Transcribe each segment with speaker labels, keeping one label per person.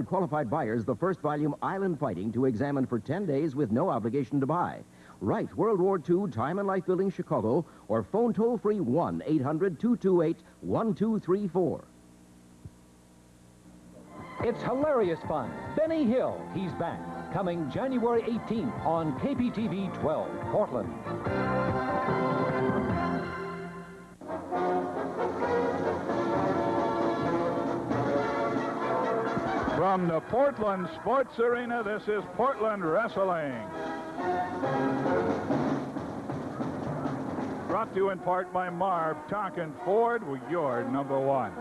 Speaker 1: Qualified buyers the first volume Island Fighting to examine for 10 days with no obligation to buy. Write World War II Time and Life Building Chicago or phone toll-free 1-800-228-1234.
Speaker 2: It's hilarious fun. Benny Hill, he's back. Coming January 18th on KPTV 12, Portland.
Speaker 3: From the Portland Sports Arena, this is Portland Wrestling. Brought to you in part by Marv Tonkin Ford, with your #1.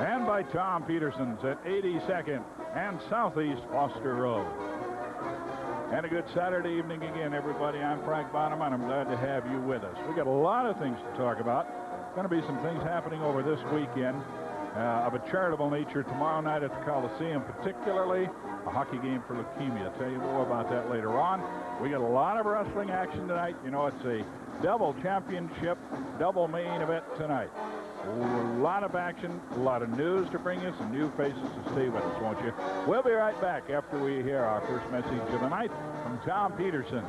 Speaker 3: And by Tom Peterson's at 82nd and Southeast Foster Road. And a good Saturday evening again, everybody. I'm Frank Bonham, and I'm glad to have you with us. We got a lot of things to talk about. Going to be some things happening over this weekend. Of a charitable nature tomorrow night at the Coliseum, particularly a hockey game for leukemia. I'll tell you more about that later on. We got a lot of wrestling action tonight. You know, it's a double championship, double main event tonight. A lot of action, a lot of news to bring you, some new faces to stay with us, won't you? We'll be right back after we hear our first message of the night from Tom Peterson.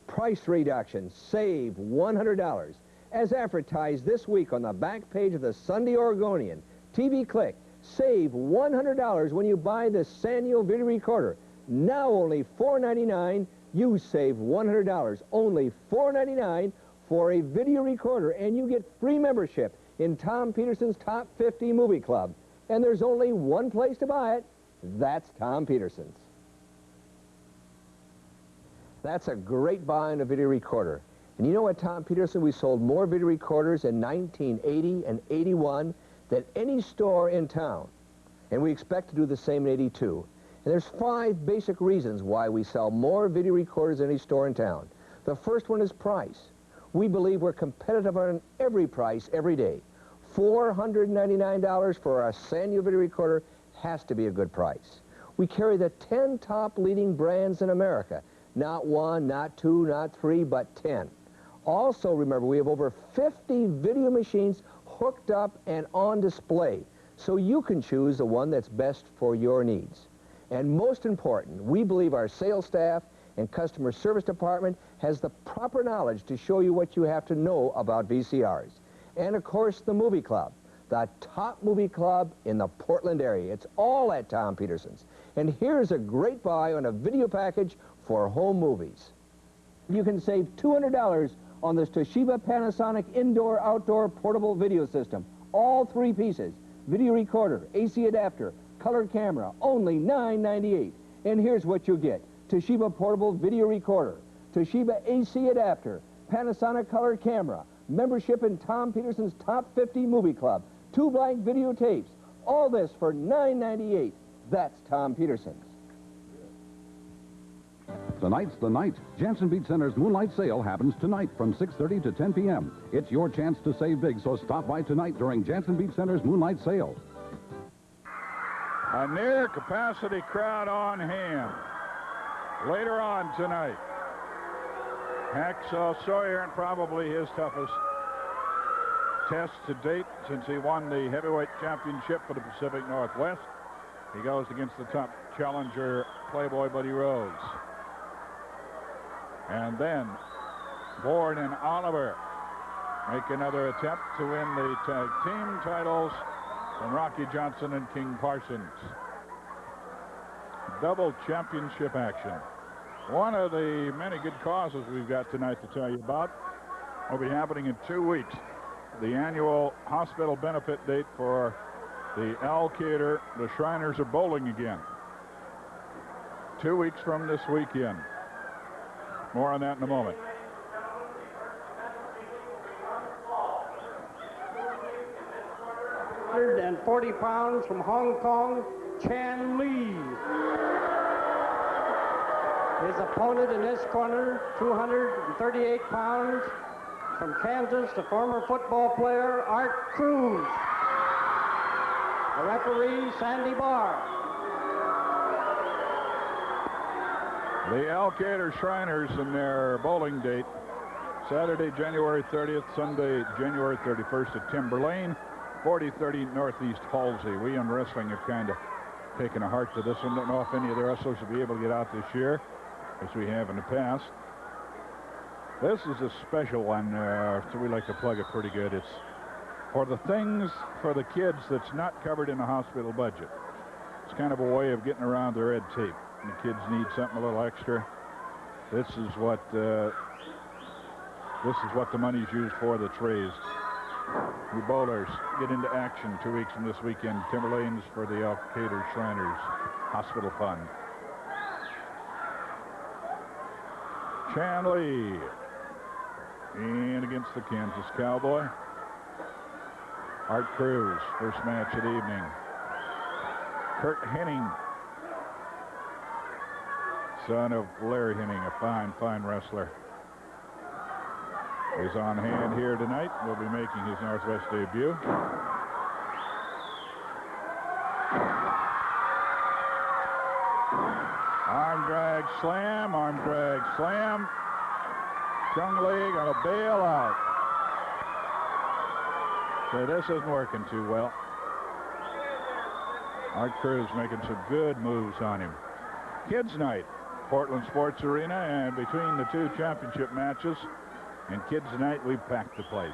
Speaker 4: Price reduction. Save $100. As advertised this week on the back page of the Sunday Oregonian. TV Click. Save $100 when you buy the Sanyo video recorder. Now only $4.99. You save $100. Only $4.99 for a video recorder, and you get free membership in Tom Peterson's Top 50 Movie Club. And there's only one place to buy it. That's Tom Peterson's. That's a great buy on a video recorder. And you know what, Tom Peterson, we sold more video recorders in 1980 and 81 than any store in town. And we expect to do the same in 82. And there's 5 basic reasons why we sell more video recorders than any store in town. The first one is price. We believe we're competitive on every price every day. $499 for a Sanyo video recorder has to be a good price. We carry the 10 top leading brands in America. Not 1, not 2, not 3, but 10. Also, remember, we have over 50 video machines hooked up and on display, so you can choose the one that's best for your needs. And most important, we believe our sales staff and customer service department has the proper knowledge to show you what you have to know about VCRs. And, of course, the movie club, the top movie club in the Portland area. It's all at Tom Peterson's. And here's a great buy on a video package for home movies. You can save $200 on this Toshiba Panasonic indoor-outdoor portable video system. All 3 pieces. Video recorder, AC adapter, color camera, only $9.98. And here's what you get. Toshiba portable video recorder, Toshiba AC adapter, Panasonic color camera, membership in Tom Peterson's Top 50 Movie Club, 2 blank videotapes. All this for $9.98. That's Tom Peterson's.
Speaker 5: Tonight's the night. Jansen Beach Center's Moonlight Sale happens tonight from 6:30 to 10 p.m. It's your chance to save big, so stop by tonight during Jansen Beach Center's Moonlight Sale.
Speaker 3: A near-capacity crowd on hand. Later on tonight, Hacksaw Sawyer, and probably his toughest test to date since he won the heavyweight championship for the Pacific Northwest. He goes against the top challenger, Playboy Buddy Rose. And then Bourne and Oliver make another attempt to win the tag team titles from Rocky Johnson and King Parsons. Double championship action. One of the many good causes we've got tonight to tell you about will be happening in 2 weeks. The annual hospital benefit date for the Alcator. The Shriners are bowling again. 2 weeks from this weekend. More on that in a moment.
Speaker 6: And 40 pounds from Hong Kong, Chan Lee. His opponent in this corner, 238 pounds, from Kansas, the former football player, Art Cruz. The referee, Sandy Barr.
Speaker 3: The Alcator Shriners in their bowling date Saturday, January 30th, Sunday, January 31st at Timber Lane, 4030 Northeast Halsey. We in wrestling have kind of taken a heart to this one. Don't know if any of the wrestlers will be able to get out this year, as we have in the past. This is a special one, so we like to plug it pretty good. It's for the things for the kids that's not covered in the hospital budget. It's kind of a way of getting around the red tape. And the kids need something a little extra. This is what the money's used for that's raised. The bowlers get into action 2 weeks from this weekend. Timberlanes for the Al Qaeda Shriners Hospital Fund. Chanley in against the Kansas Cowboy. Art Cruz, first match of the evening. Kurt Henning, son of Larry Henning, a fine wrestler, is on hand here tonight. Will be making his Northwest debut. Arm drag slam. Chung Lee gonna bail out. So this isn't working too well. Art Cruz making some good moves on him. Kids night, Portland Sports Arena, and between the two championship matches and kids night, we packed the place.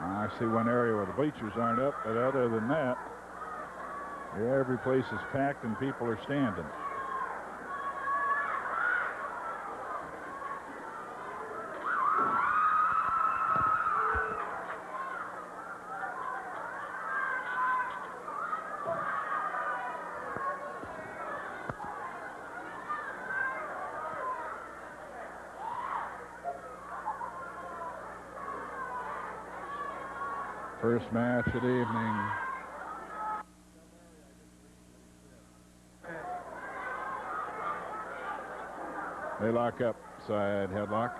Speaker 3: I see one area where the bleachers aren't up, but other than that, every place is packed and people are standing. First match of the evening. They lock up, side headlock.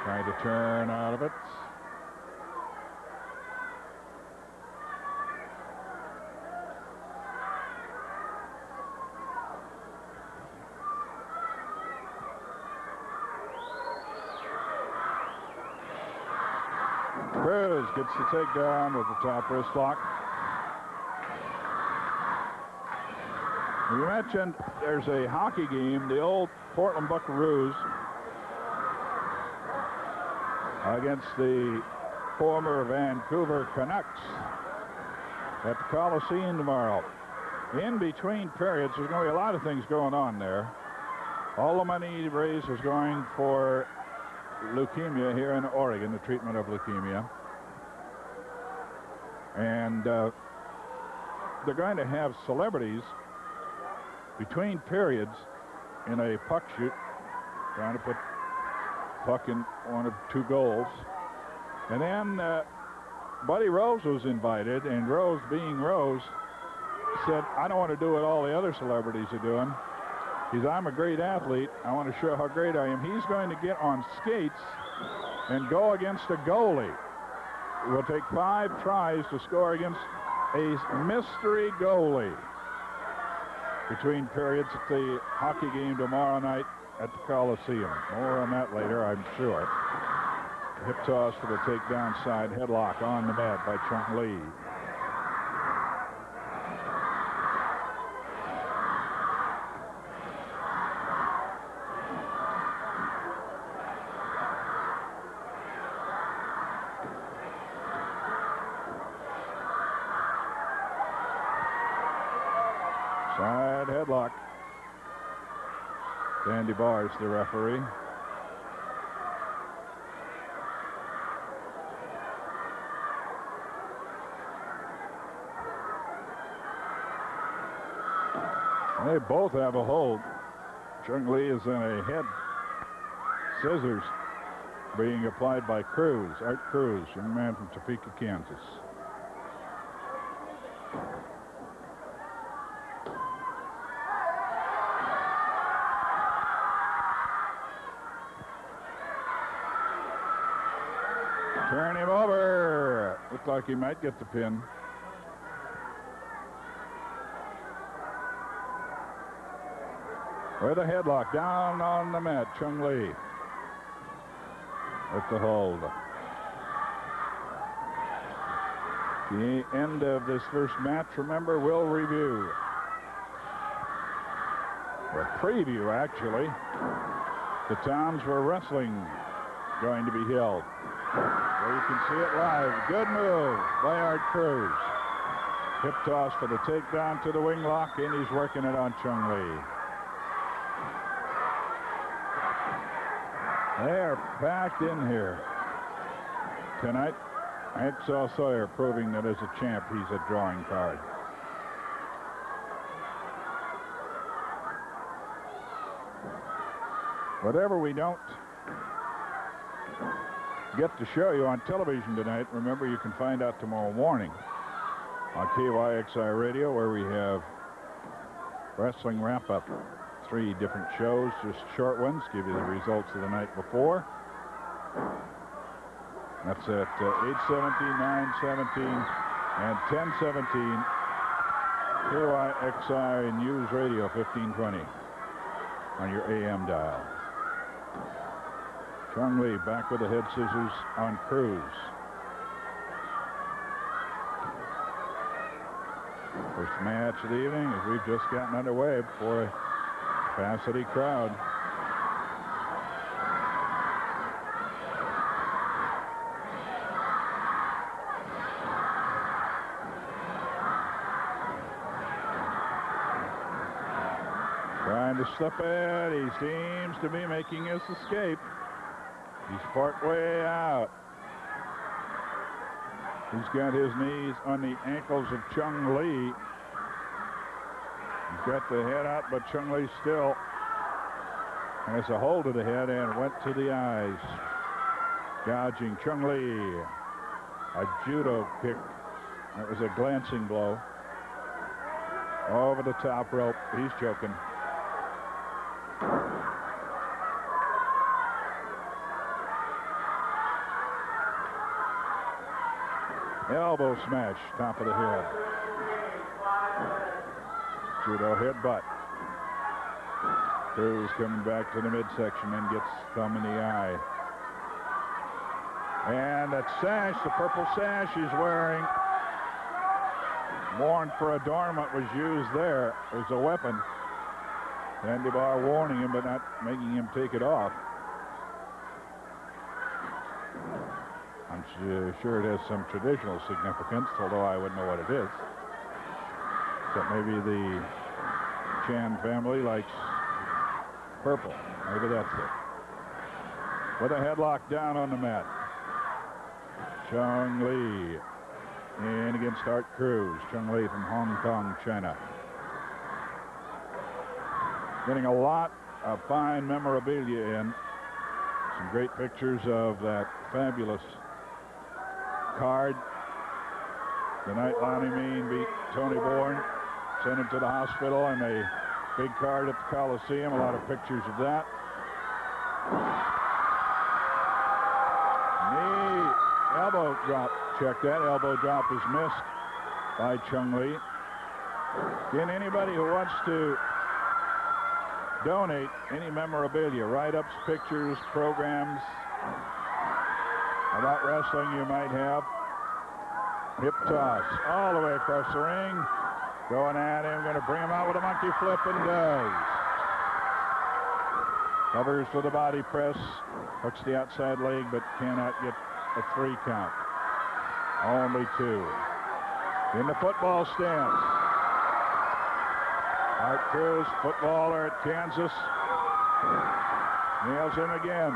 Speaker 3: Trying to turn out of it. Cruz gets the takedown with the top wrist lock. We mentioned there's a hockey game, the old Portland Buckaroos against the former Vancouver Canucks at the Coliseum tomorrow. In between periods, there's going to be a lot of things going on there. All the money raised is going for leukemia here in Oregon, the treatment of leukemia. And they're going to have celebrities between periods in a puck shoot, trying to put puck in one of two goals. And then Buddy Rose was invited, and Rose, being Rose, said, I don't want to do what all the other celebrities are doing. He said, I'm a great athlete. I want to show how great I am. He's going to get on skates and go against a goalie. It will take 5 tries to score against a mystery goalie. Between periods at the hockey game tomorrow night at the Coliseum. More on that later, I'm sure. Hip toss for the takedown side headlock on the mat by Chung Lee. Side headlock. Dandy Barr's the referee. They both have a hold. Chung Lee is in a head scissors being applied by Cruz, Art Cruz, young man from Topeka, Kansas. Turning like he might get the pin. With a headlock down on the mat, Chung Lee with the hold. The end of this first match, remember, we'll review. A preview, actually. The towns where wrestling going to be held. There you can see it live. Good move by Art Cruz. Hip toss for the takedown to the wing lock, and he's working it on Chung Lee. They're packed in here tonight. Hacksaw Sawyer proving that as a champ, he's a drawing card. Whatever we don't get to show you on television tonight, remember, you can find out tomorrow morning on KYXI Radio, where we have wrestling wrap-up. 3 different shows, just short ones, give you the results of the night before. That's at 8:17, 9:17, and 10:17. KYXI News Radio 1520 on your AM dial. Chung Lee back with the head scissors on Cruz. First match of the evening as we've just gotten underway before a capacity crowd. Trying to slip it. He seems to be making his escape. He's part way out. He's got his knees on the ankles of Chung Lee. He's got the head out, but Chung Lee still has a hold of the head and went to the eyes. Gouging Chung Lee. A judo kick. That was a glancing blow. Over the top rope. He's choking. Elbow smash, top of the head. Judo headbutt. Cruz coming back to the midsection and gets thumb in the eye. And that sash, the purple sash he's wearing, worn for adornment, was used there as a weapon. Andy Barr warning him but not making him take it off. I'm sure it has some traditional significance, although I wouldn't know what it is. Except maybe the Chan family likes purple. Maybe that's it. With a headlock down on the mat. Chung Lee in against Art Cruz. Chung Lee from Hong Kong, China. Getting a lot of fine memorabilia in. Some great pictures of that fabulous card. The night Lonnie Mean beat Tony Bourne, sent him to the hospital, and a big card at the Coliseum. A lot of pictures of that. Knee, elbow drop. Check that. Elbow drop is missed by Chung Lee. Again, anybody who wants to donate any memorabilia, write-ups, pictures, programs about wrestling you might have. Hip toss all the way across the ring. Going at him, going to bring him out with a monkey flip, and does. Covers for the body press. Hooks the outside leg, but cannot get a 3 count. Only 2. In the football stance. Art Cruz, footballer at Kansas. Nails him again.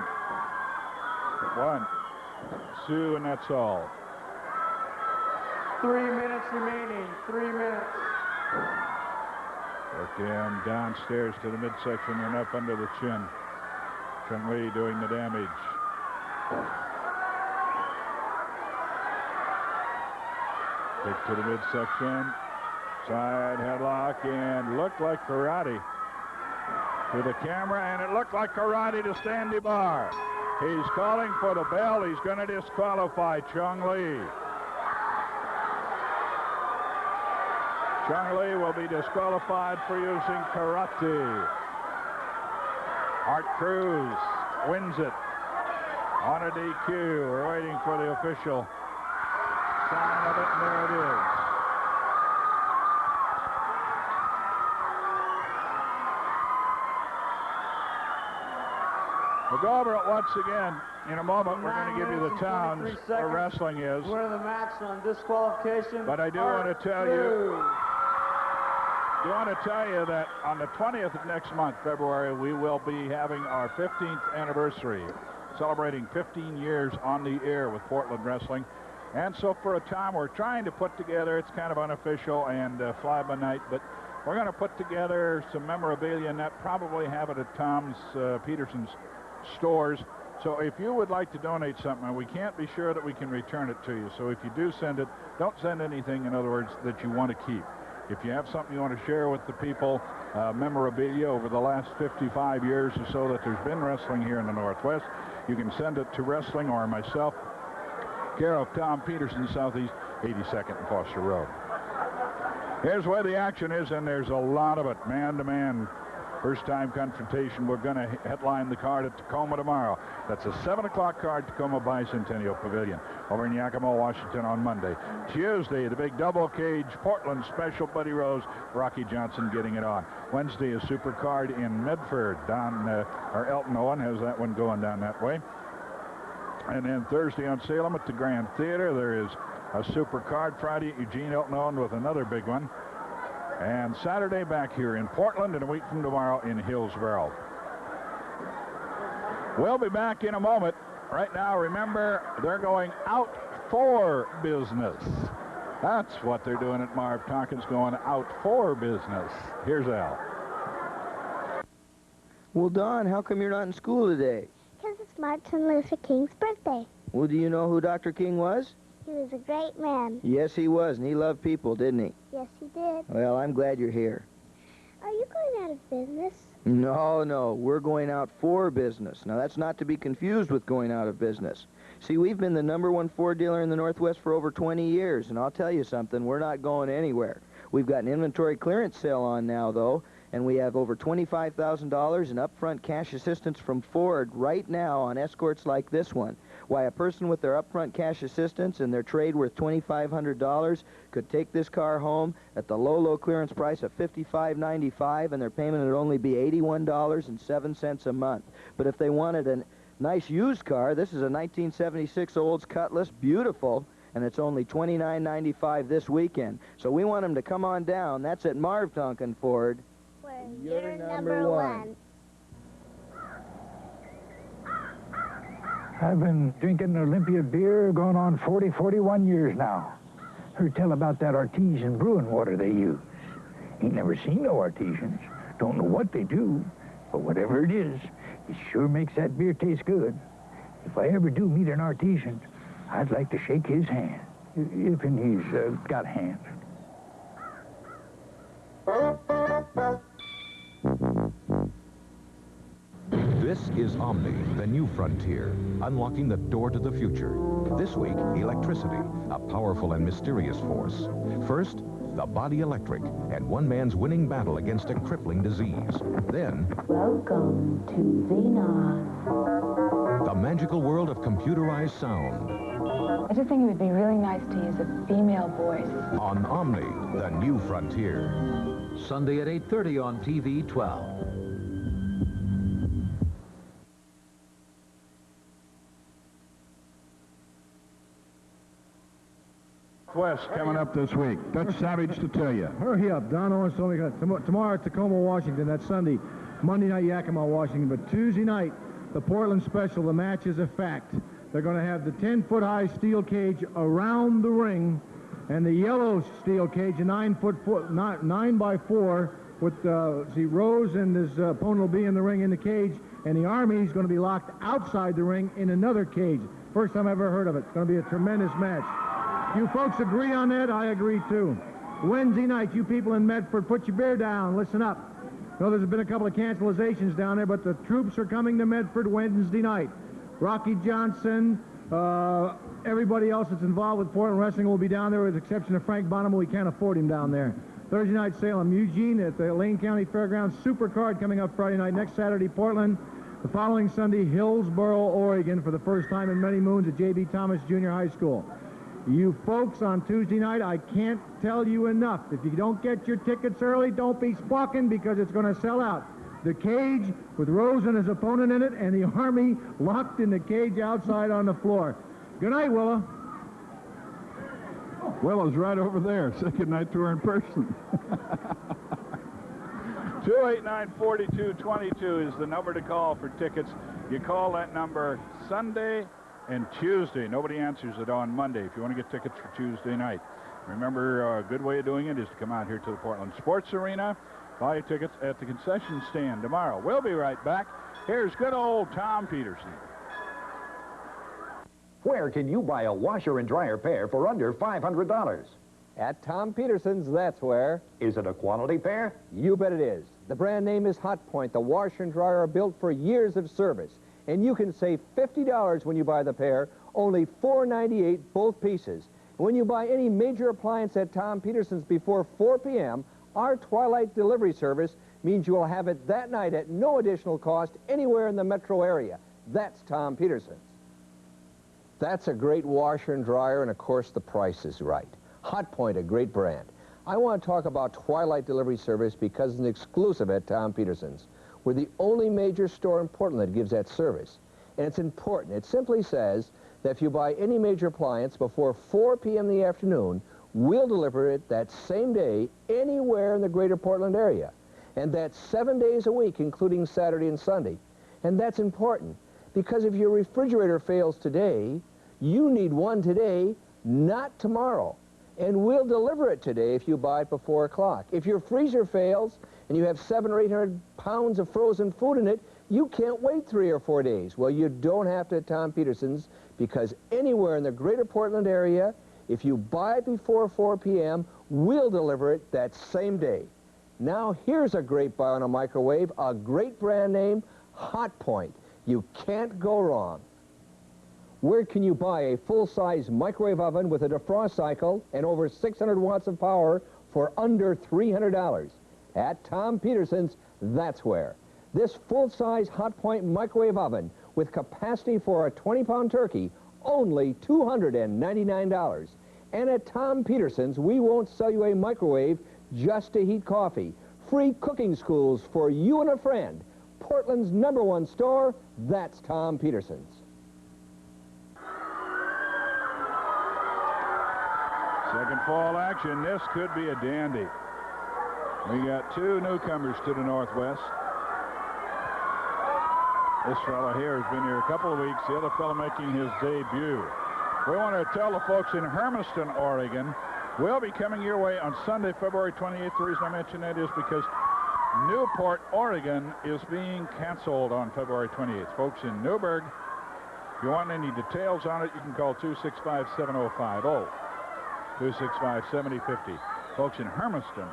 Speaker 3: 1, 2, and that's all.
Speaker 6: 3 minutes remaining. 3 minutes.
Speaker 3: Worked in downstairs to the midsection and up under the chin. Chung Lee doing the damage. Kick to the midsection. Side headlock, and looked like karate to the camera, and it looked like karate to Sandy Barr. He's calling for the bell. He's going to disqualify Chung Lee. Charlie will be disqualified for using karate. Art Cruz wins it on a DQ. We're waiting for the official sign of it, and there it is. We'll go over it once again. In a moment, we're going to give you the towns where wrestling is.
Speaker 6: Where the match on disqualification.
Speaker 3: But I do want to tell you that on the 20th of next month, February, we will be having our 15th anniversary, celebrating 15 years on the air with Portland Wrestling. And so for a time, we're trying to put together, it's kind of unofficial and fly-by-night, but we're going to put together some memorabilia, and that probably have it at Tom's Peterson's stores. So if you would like to donate something, we can't be sure that we can return it to you. So if you do send it, don't send anything, in other words, that you want to keep. If you have something you want to share with the people, memorabilia over the last 55 years or so that there's been wrestling here in the Northwest, you can send it to Wrestling or myself, care of Tom Peterson, Southeast 82nd and Foster Road. Here's where the action is, and there's a lot of it, man-to-man. First-time confrontation. We're going to headline the card at Tacoma tomorrow. That's a 7 o'clock card, Tacoma Bicentennial Pavilion. Over in Yakima, Washington on Monday. Tuesday, the big double cage, Portland special, Buddy Rose, Rocky Johnson getting it on. Wednesday, a super card in Medford. Elton Owen has that one going down that way. And then Thursday on Salem at the Grand Theater, there is a super card. Friday at Eugene, Elton Owen with another big one. And Saturday back here in Portland, and a week from tomorrow in Hillsboro. We'll be back in a moment. Right now, remember, they're going out for business. That's what they're doing at Marv Tompkins, going out for business. Here's Al.
Speaker 7: Well, Don, how come you're not in school today?
Speaker 8: Because it's Martin Luther King's birthday.
Speaker 7: Well, do you know who Dr. King was?
Speaker 8: He was a great man.
Speaker 7: Yes, he was, and he loved people, didn't he?
Speaker 8: Yes, he did.
Speaker 7: Well, I'm glad you're here.
Speaker 8: Are you going out of business?
Speaker 7: No, we're going out for business. Now, that's not to be confused with going out of business. See, we've been the #1 Ford dealer in the Northwest for over 20 years, and I'll tell you something, we're not going anywhere. We've got an inventory clearance sale on now, though, and we have over $25,000 in upfront cash assistance from Ford right now on Escorts like this one. Why, a person with their upfront cash assistance and their trade worth $2,500 could take this car home at the low clearance price of $55.95, and their payment would only be $81.07 a month. But if they wanted a nice used car, this is a 1976 Olds Cutlass, beautiful, and it's only $29.95 this weekend. So we want them to come on down. That's at Marv Tonkin Ford.
Speaker 8: Where
Speaker 7: You're
Speaker 8: you're
Speaker 7: number one.
Speaker 9: I've been drinking Olympia beer going on 41 years now. Heard tell about that artesian brewing water they use. Ain't never seen no artesians. Don't know what they do, but whatever it is, it sure makes that beer taste good. If I ever do meet an artesian, I'd like to shake his hand, if he's got a hand.
Speaker 10: This is Omni, the new frontier, unlocking the door to the future. This week, electricity, a powerful and mysterious force. First, the body electric, and one man's winning battle against a crippling disease. Then,
Speaker 11: welcome to Xenon.
Speaker 10: The magical world of computerized sound.
Speaker 11: I just think it would be really nice to use a female voice.
Speaker 10: On Omni, the new frontier.
Speaker 2: Sunday at 8:30 on TV 12.
Speaker 3: West coming up this week. Dutch Savage to tell you.
Speaker 12: Hurry up. Don Owens told me tomorrow at Tacoma, Washington. That's Sunday. Monday night, Yakima, Washington. But Tuesday night, the Portland special, the match is a fact. They're going to have the 10-foot-high steel cage around the ring and the yellow steel cage, a 9x4 with, Rose and his opponent will be in the ring in the cage, and the Army is going to be locked outside the ring in another cage. First time I've ever heard of it. It's going to be a tremendous match. You folks agree on that? I agree, too. Wednesday night, you people in Medford, put your beer down. Listen up. No, there's been a couple of cancelizations down there, but the troops are coming to Medford Wednesday night. Rocky Johnson, everybody else that's involved with Portland Wrestling will be down there with the exception of Frank Bonham. We can't afford him down there. Thursday night, Salem, Eugene at the Lane County Fairgrounds. Supercard coming up Friday night. Next Saturday, Portland. The following Sunday, Hillsboro, Oregon, for the first time in many moons at J.B. Thomas Junior High School. You folks on Tuesday night, I can't tell you enough. If you don't get your tickets early, don't be squawking because it's going to sell out. The cage with Rose and his opponent in it, and the Army locked in the cage outside on the floor. Good night, Willa.
Speaker 3: Willa's right over there. Say good night to her in person. 289-4222 is the number to call for tickets. You call that number Sunday and Tuesday. Nobody answers it on Monday if you want to get tickets for Tuesday night. Remember, a good way of doing it is to come out here to the Portland Sports Arena, buy your tickets at the concession stand tomorrow. We'll be right back. Here's good old Tom Peterson.
Speaker 2: Where can you buy a washer and dryer pair for under $500?
Speaker 4: At Tom Peterson's, that's where.
Speaker 2: Is it a quality pair?
Speaker 4: You bet it is. The brand name is Hot Point. The washer and dryer are built for years of service. And you can save $50 when you buy the pair, only $4.98 both pieces. And when you buy any major appliance at Tom Peterson's before 4 p.m., our twilight delivery service means you will have it that night at no additional cost anywhere in the metro area. That's Tom Peterson's. That's a great washer and dryer, and of course the price is right. Hot Point, a great brand. I want to talk about twilight delivery service because it's an exclusive at Tom Peterson's. We're the only major store in Portland that gives that service. And it's important. It simply says that if you buy any major appliance before 4 p.m. in the afternoon, we'll deliver it that same day anywhere in the greater Portland area. And that's 7 days a week, including Saturday and Sunday. And that's important because if your refrigerator fails today, you need one today, not tomorrow. And we'll deliver it today if you buy it before 4 o'clock. If your freezer fails and you have 700 or 800 pounds of frozen food in it, you can't wait 3 or 4 days. Well, you don't have to at Tom Peterson's because anywhere in the greater Portland area, if you buy it before 4 p.m., we'll deliver it that same day. Now, here's a great buy on a microwave, a great brand name, Hot Point. You can't go wrong. Where can you buy a full-size microwave oven with a defrost cycle and over 600 watts of power for under $300? At Tom Peterson's, that's where. This full-size Hot Point microwave oven with capacity for a 20-pound turkey, only $299. And at Tom Peterson's, we won't sell you a microwave just to heat coffee. Free cooking schools for you and a friend. Portland's #1 store, that's Tom Peterson's.
Speaker 3: Second fall action. This could be a dandy. We got two newcomers to the Northwest. This fella here has been here a couple of weeks. The other fella making his debut. We want to tell the folks in Hermiston, Oregon, we'll be coming your way on Sunday, February 28th. The reason I mention that is because Newport, Oregon is being canceled on February 28th. Folks in Newburgh, if you want any details on it, you can call 265-7050. 265-7050. Folks in Hermiston,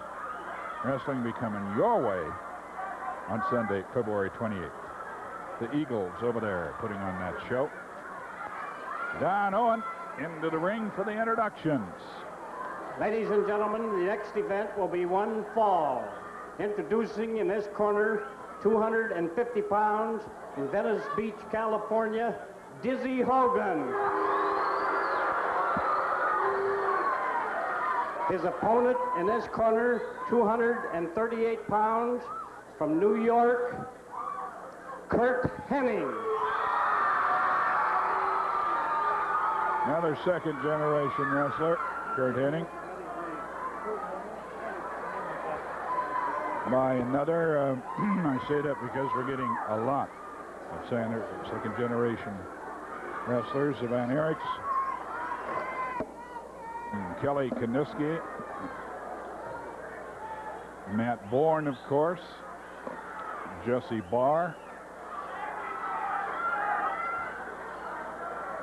Speaker 3: wrestling be coming your way on Sunday, February 28th. The Eagles over there putting on that show. Don Owen into the ring for the introductions.
Speaker 6: Ladies and gentlemen, the next event will be one fall. Introducing in this corner, 250 pounds, in Venice Beach, California, Dizzy Hogan. His opponent in this corner, 238 pounds, from New York, Kurt Hennig.
Speaker 3: Another second-generation wrestler, Kurt Hennig. By another, I say that because we're getting a lot of second-generation wrestlers. Van Eriks, Kelly Kaniski, Matt Bourne, of course, Jesse Barr.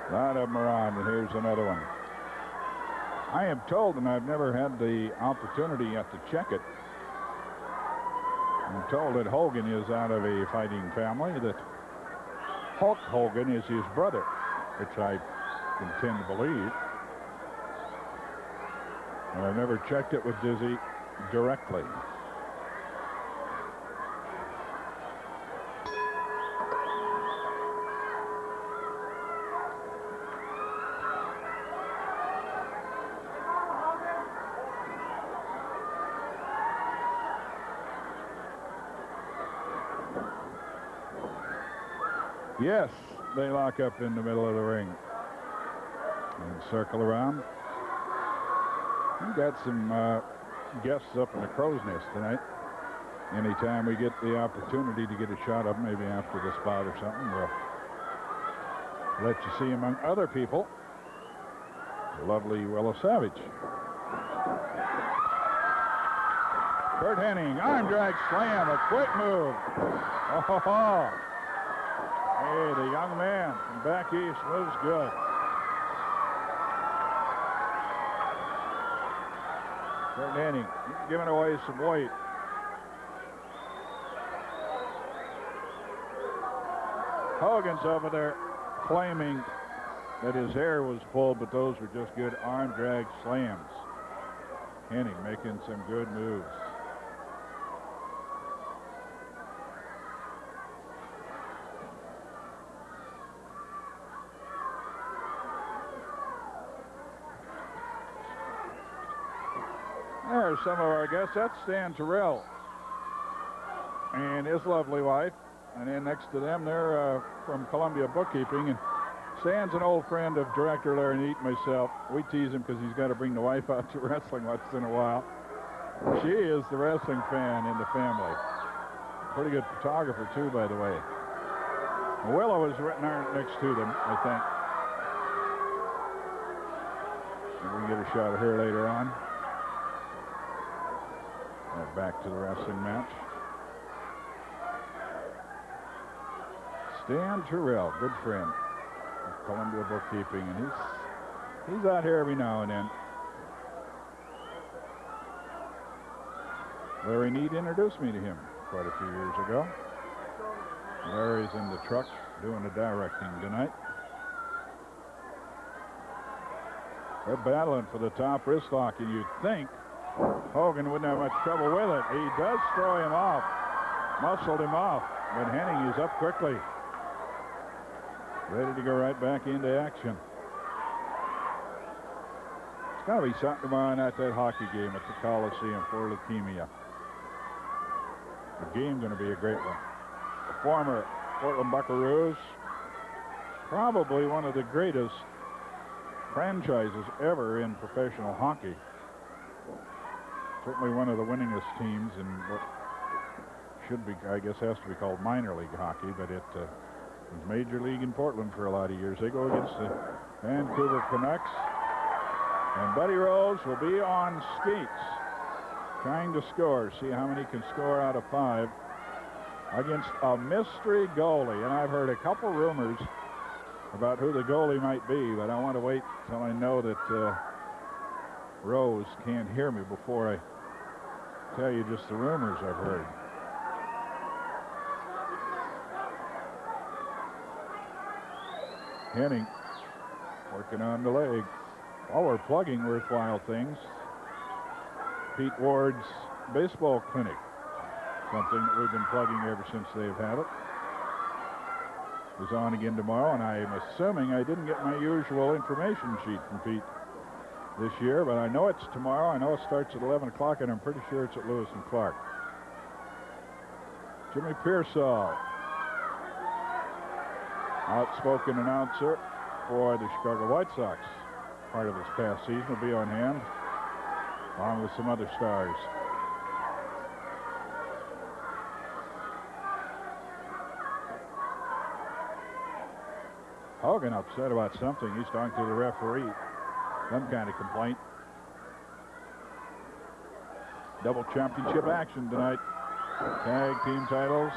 Speaker 3: A lot of them are on, and here's another one. I am told, and I've never had the opportunity yet to check it, I'm told that Hogan is out of a fighting family, that Hulk Hogan is his brother, which I intend to believe. And I've never checked it with Dizzy. directly. Yes, they lock up in the middle of the ring and circle around. We've got some guests up in the crow's nest tonight. Anytime we get the opportunity to get a shot of them, maybe after the spot or something, we'll let you see among other people the lovely Willow Savage. Kurt Hennig, arm drag slam, a quick move. Oh, hey, the young man from back east moves good. Kurt Hennig giving away some weight. Hogan's over there claiming that his hair was pulled, but those were just good arm drag slams. Hennig making some good moves. There's some of our guests. That's Stan Terrell and his lovely wife. And then next to them, they're from Columbia Bookkeeping. And Stan's an old friend of Director Larry Neat and myself. We tease him because he's got to bring the wife out to wrestling once in a while. She is the wrestling fan in the family. Pretty good photographer, too, by the way. Willow is right next to them, I think. And we can get a shot of her later on. Back to the wrestling match. Stan Terrell, good friend of Columbia Bookkeeping, and he's out here every now and then. Larry Neat introduced me to him quite a few years ago. Larry's in the truck doing the directing tonight. They're battling for the top wrist lock, and you'd think Hogan wouldn't have much trouble with it. He does throw him off, muscled him off, but Hennig is up quickly. Ready to go right back into action. It's got to be something tomorrow night, that hockey game at the Coliseum for leukemia. The game's going to be a great one. The former Portland Buckaroos, probably one of the greatest franchises ever in professional hockey. Certainly one of the winningest teams in what should be, I guess, has to be called minor league hockey, but it was major league in Portland for a lot of years. They go against the Vancouver Canucks, and Buddy Rose will be on skates trying to score. See how many can score out of 5 against a mystery goalie. And I've heard a couple rumors about who the goalie might be, but I want to wait till I know that Rose can't hear me before I tell you just the rumors I've heard. Hennig working on the leg. While we're plugging worthwhile things, Pete Ward's baseball clinic, something that we've been plugging ever since they've had it, is on again tomorrow, and I'm assuming I didn't get my usual information sheet from Pete this year, but I know it's tomorrow. I know it starts at 11 o'clock, and I'm pretty sure it's at Lewis and Clark. Jimmy Pearsall, outspoken announcer for the Chicago White Sox, part of this past season, will be on hand, along with some other stars. Hogan upset about something. He's talking to the referee. Some kind of complaint. Double championship action tonight. Tag team titles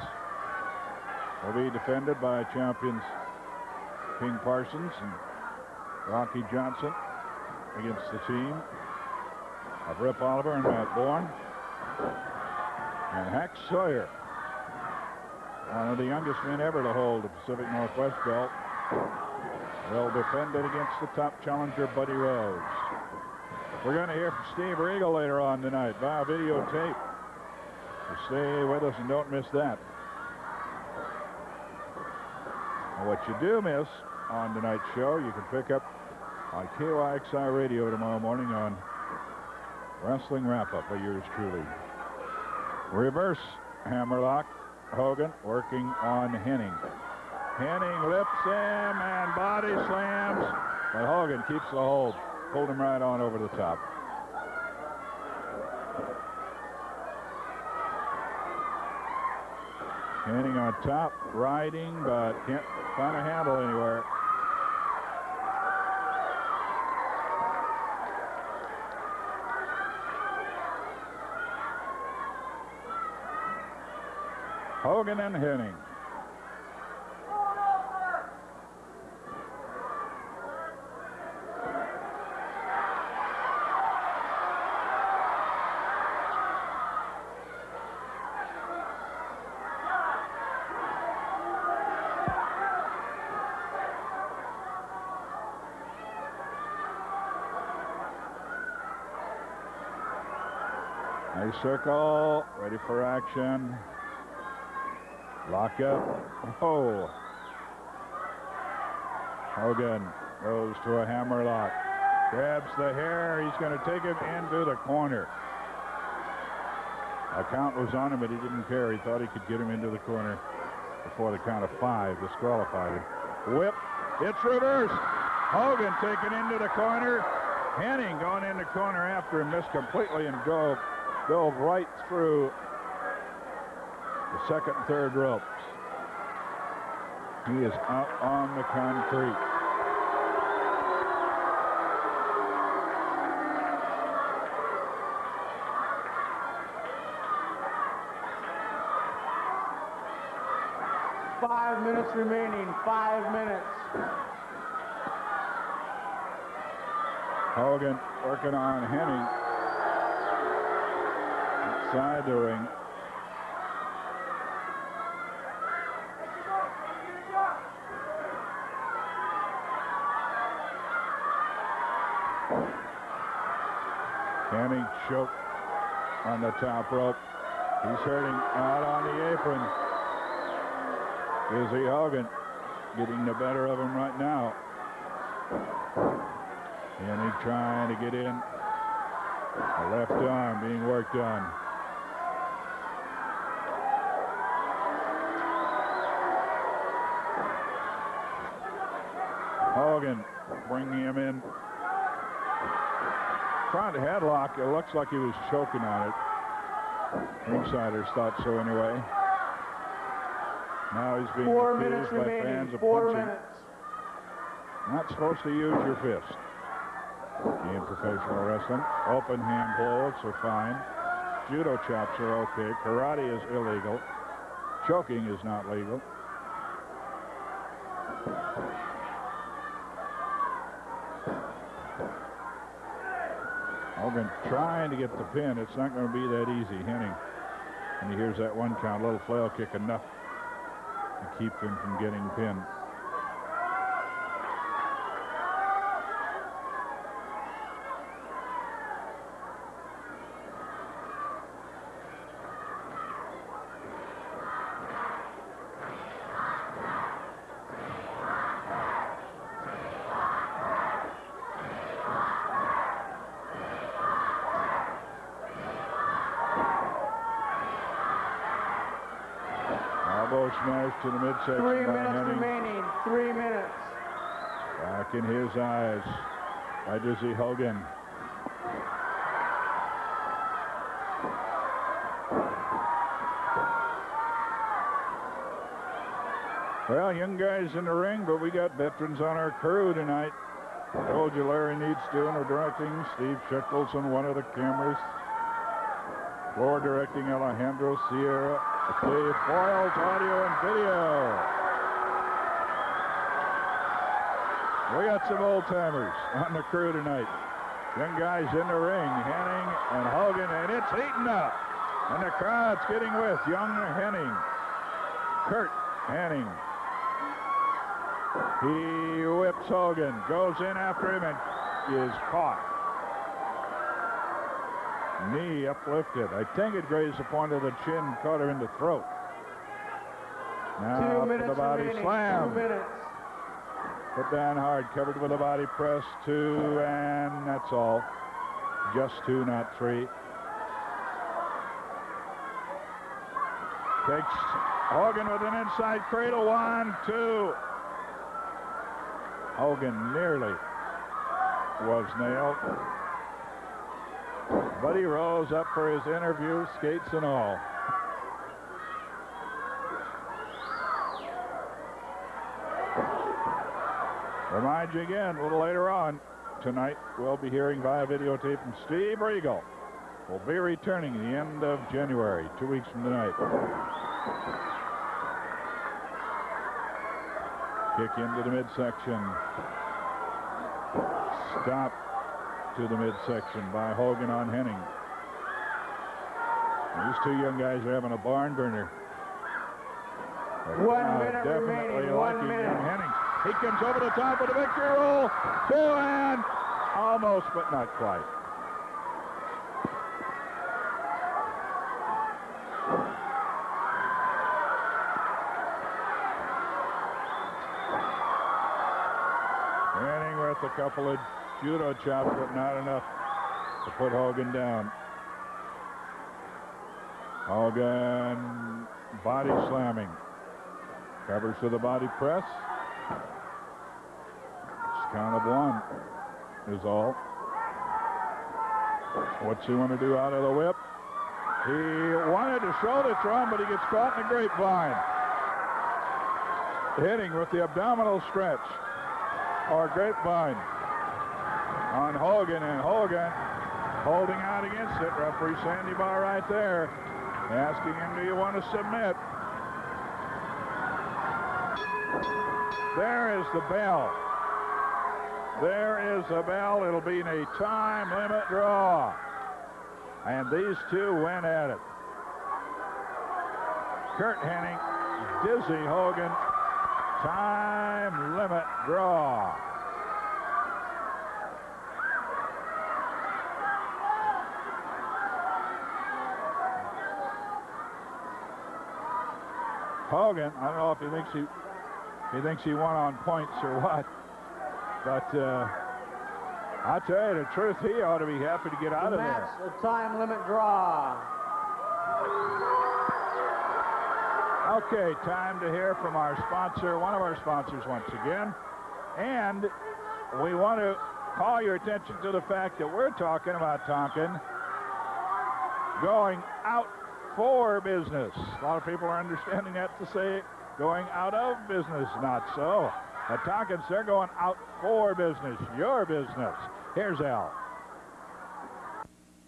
Speaker 3: will be defended by champions King Parsons and Rocky Johnson against the team of Rip Oliver and Matt Bourne. And Hack Sawyer, one of the youngest men ever to hold the Pacific Northwest belt, will defend it against the top challenger, Buddy Rose. We're going to hear from Steve Regal later on tonight via videotape. So stay with us and don't miss that. And what you do miss on tonight's show, you can pick up on KYXI Radio tomorrow morning on Wrestling Wrap-Up by yours truly. Reverse hammerlock. Hogan working on Henning. Henning lips him and body slams, but Hogan keeps the hold. Pulled him right on over the top. Henning on top, riding, but can't find a handle anywhere. Hogan and Henning. Nice circle, ready for action. Lock up. Oh. Hogan goes to a hammerlock. Grabs the hair. He's going to take him into the corner. A count was on him, but he didn't care. He thought he could get him into the corner before the count of 5 disqualified him. Whip. It's reversed. Hogan taken into the corner. Henning going in the corner after him, missed completely and dove right through the second and third ropes. He is out on the concrete.
Speaker 12: Five minutes remaining. 5 minutes.
Speaker 3: Hogan working on Henning inside the ring. Henning choked on the top rope. He's hurting out on the apron. Izzy Hogan getting the better of him right now. Henning trying to get in. The left arm being worked on. Hogan bringing him in. Trying to headlock. It looks like he was choking on it. Ringsiders thought so anyway. Now he's being
Speaker 12: 4
Speaker 3: accused
Speaker 12: minutes
Speaker 3: by
Speaker 12: remaining.
Speaker 3: fans of
Speaker 12: 4
Speaker 3: punching.
Speaker 12: minutes.
Speaker 3: Not supposed to use your fist in professional wrestling. Open hand holds are fine. Judo chops are okay. Karate is illegal. Choking is not legal. Hogan trying to get the pin. It's not going to be that easy. Henning. And he hears that one count. A little flail kick enough to keep him from getting pinned. Smash to the midsection.
Speaker 12: 3
Speaker 3: by
Speaker 12: minutes
Speaker 3: Henning.
Speaker 12: remaining. 3 minutes.
Speaker 3: Back in his eyes by Dizzy Hogan. Well, young guys in the ring, but we got veterans on our crew tonight. I told you Larry Needs doing the directing. Steve Schickles on one of the cameras. Floor directing Alejandro Sierra. Dave Boyles, audio and video. We got some old-timers on the crew tonight. Young guys in the ring, Henning and Hogan, and it's heating up. And the crowd's getting with young Henning. Kurt Henning. He whips Hogan, goes in after him, and is caught. Knee uplifted. I think it grazed the point of the chin, caught her in the throat. Now
Speaker 6: 2
Speaker 3: up to
Speaker 6: minutes
Speaker 3: the body
Speaker 6: remaining.
Speaker 3: slam.
Speaker 6: 2 minutes.
Speaker 3: Put down hard, covered with a body press, 2, and that's all. Just 2, not 3. Takes Hogan with an inside cradle, 1, 2. Hogan nearly was nailed. Buddy Rose up for his interview, skates and all. Remind you again, a little later on tonight, we'll be hearing via videotape from Steve Regal. We'll be returning at the end of January, 2 weeks from tonight. Kick into the midsection. Stop to the midsection by Hogan on Henning. These two young guys are having a barn burner.
Speaker 6: 1 minute remaining. 1 minute.
Speaker 3: Henning. He comes over the top with a victory roll. 2 and almost, but not quite. Henning with a couple of judo chops, but not enough to put Hogan down. Hogan body slamming. Covers with a body press. Just count of 1 is all. What's he want to do out of the whip? He wanted to shoulder throw him, but he gets caught in the grapevine. Hitting with the abdominal stretch or grapevine on Hogan, and Hogan holding out against it. Referee Sandy Barr right there asking him, do you want to submit? There is the bell. There is the bell. It'll be a time limit draw. And these two went at it. Kurt Hennig, Dizzy Hogan, time limit draw. Hogan, I don't know if he thinks he won on points or what, but I'll tell you the truth, he ought to be happy to get out of there.
Speaker 6: The time limit draw.
Speaker 3: Okay, time to hear from our sponsor, one of our sponsors once again, and we want to call your attention to the fact that we're talking about Tonkin going out for business. A lot of people are understanding that to say going out of business. Not so. At Tonkins, they're going out for business, your business. Here's Al.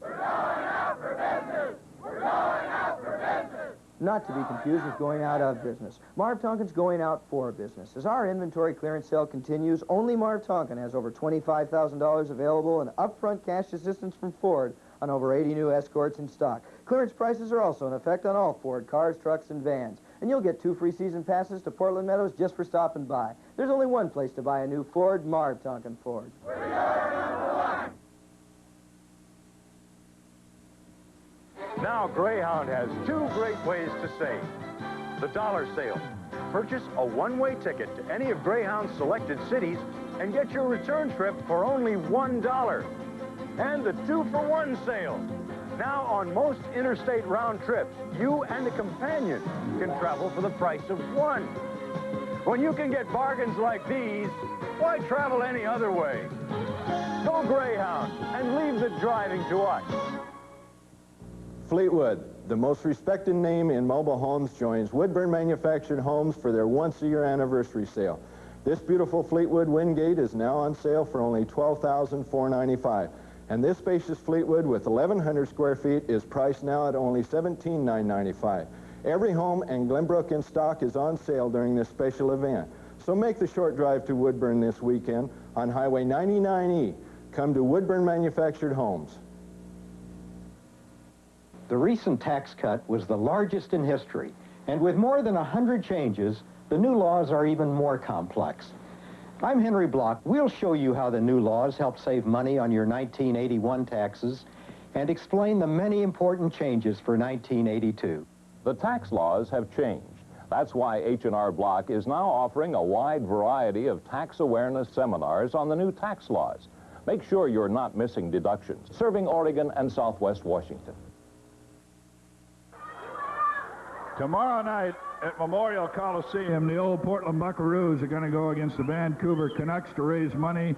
Speaker 13: We're going out for business. We're going out for business.
Speaker 7: Not to be confused with going out of business. Marv Tonkin's going out for business. As our inventory clearance sale continues, only Marv Tonkin has over $25,000 available in upfront cash assistance from Ford on over 80 new Escorts in stock. Clearance prices are also in effect on all Ford cars, trucks, and vans. And you'll get 2 free season passes to Portland Meadows just for stopping by. There's only one place to buy a new Ford, Marv Tonkin Ford.
Speaker 13: We're your number one.
Speaker 14: Now Greyhound has 2 great ways to save. The dollar sale. Purchase a one-way ticket to any of Greyhound's selected cities and get your return trip for only $1. And the 2-for-1 sale. Now on most interstate round trips, you and a companion can travel for the price of 1. When you can get bargains like these, why travel any other way? Go Greyhound and leave the driving to us.
Speaker 15: Fleetwood, the most respected name in mobile homes, joins Woodburn Manufactured Homes for their once-a-year anniversary sale. This beautiful Fleetwood Wingate is now on sale for only $12,495. And this spacious Fleetwood with 1,100 square feet is priced now at only $17,995. Every home and Glenbrook in stock is on sale during this special event. So make the short drive to Woodburn this weekend on Highway 99E. Come to Woodburn Manufactured Homes.
Speaker 16: The recent tax cut was the largest in history, and with more than 100 changes, the new laws are even more complex. I'm Henry Block. We'll show you how the new laws help save money on your 1981 taxes. and explain the many important changes for 1982.
Speaker 17: The tax laws have changed. That's why H&R Block is now offering a wide variety of tax awareness seminars on the new tax laws. Make sure you're not missing deductions. Serving Oregon and Southwest Washington.
Speaker 3: Tomorrow night at Memorial Coliseum, the old Portland Buckaroos are going to go against the Vancouver Canucks to raise money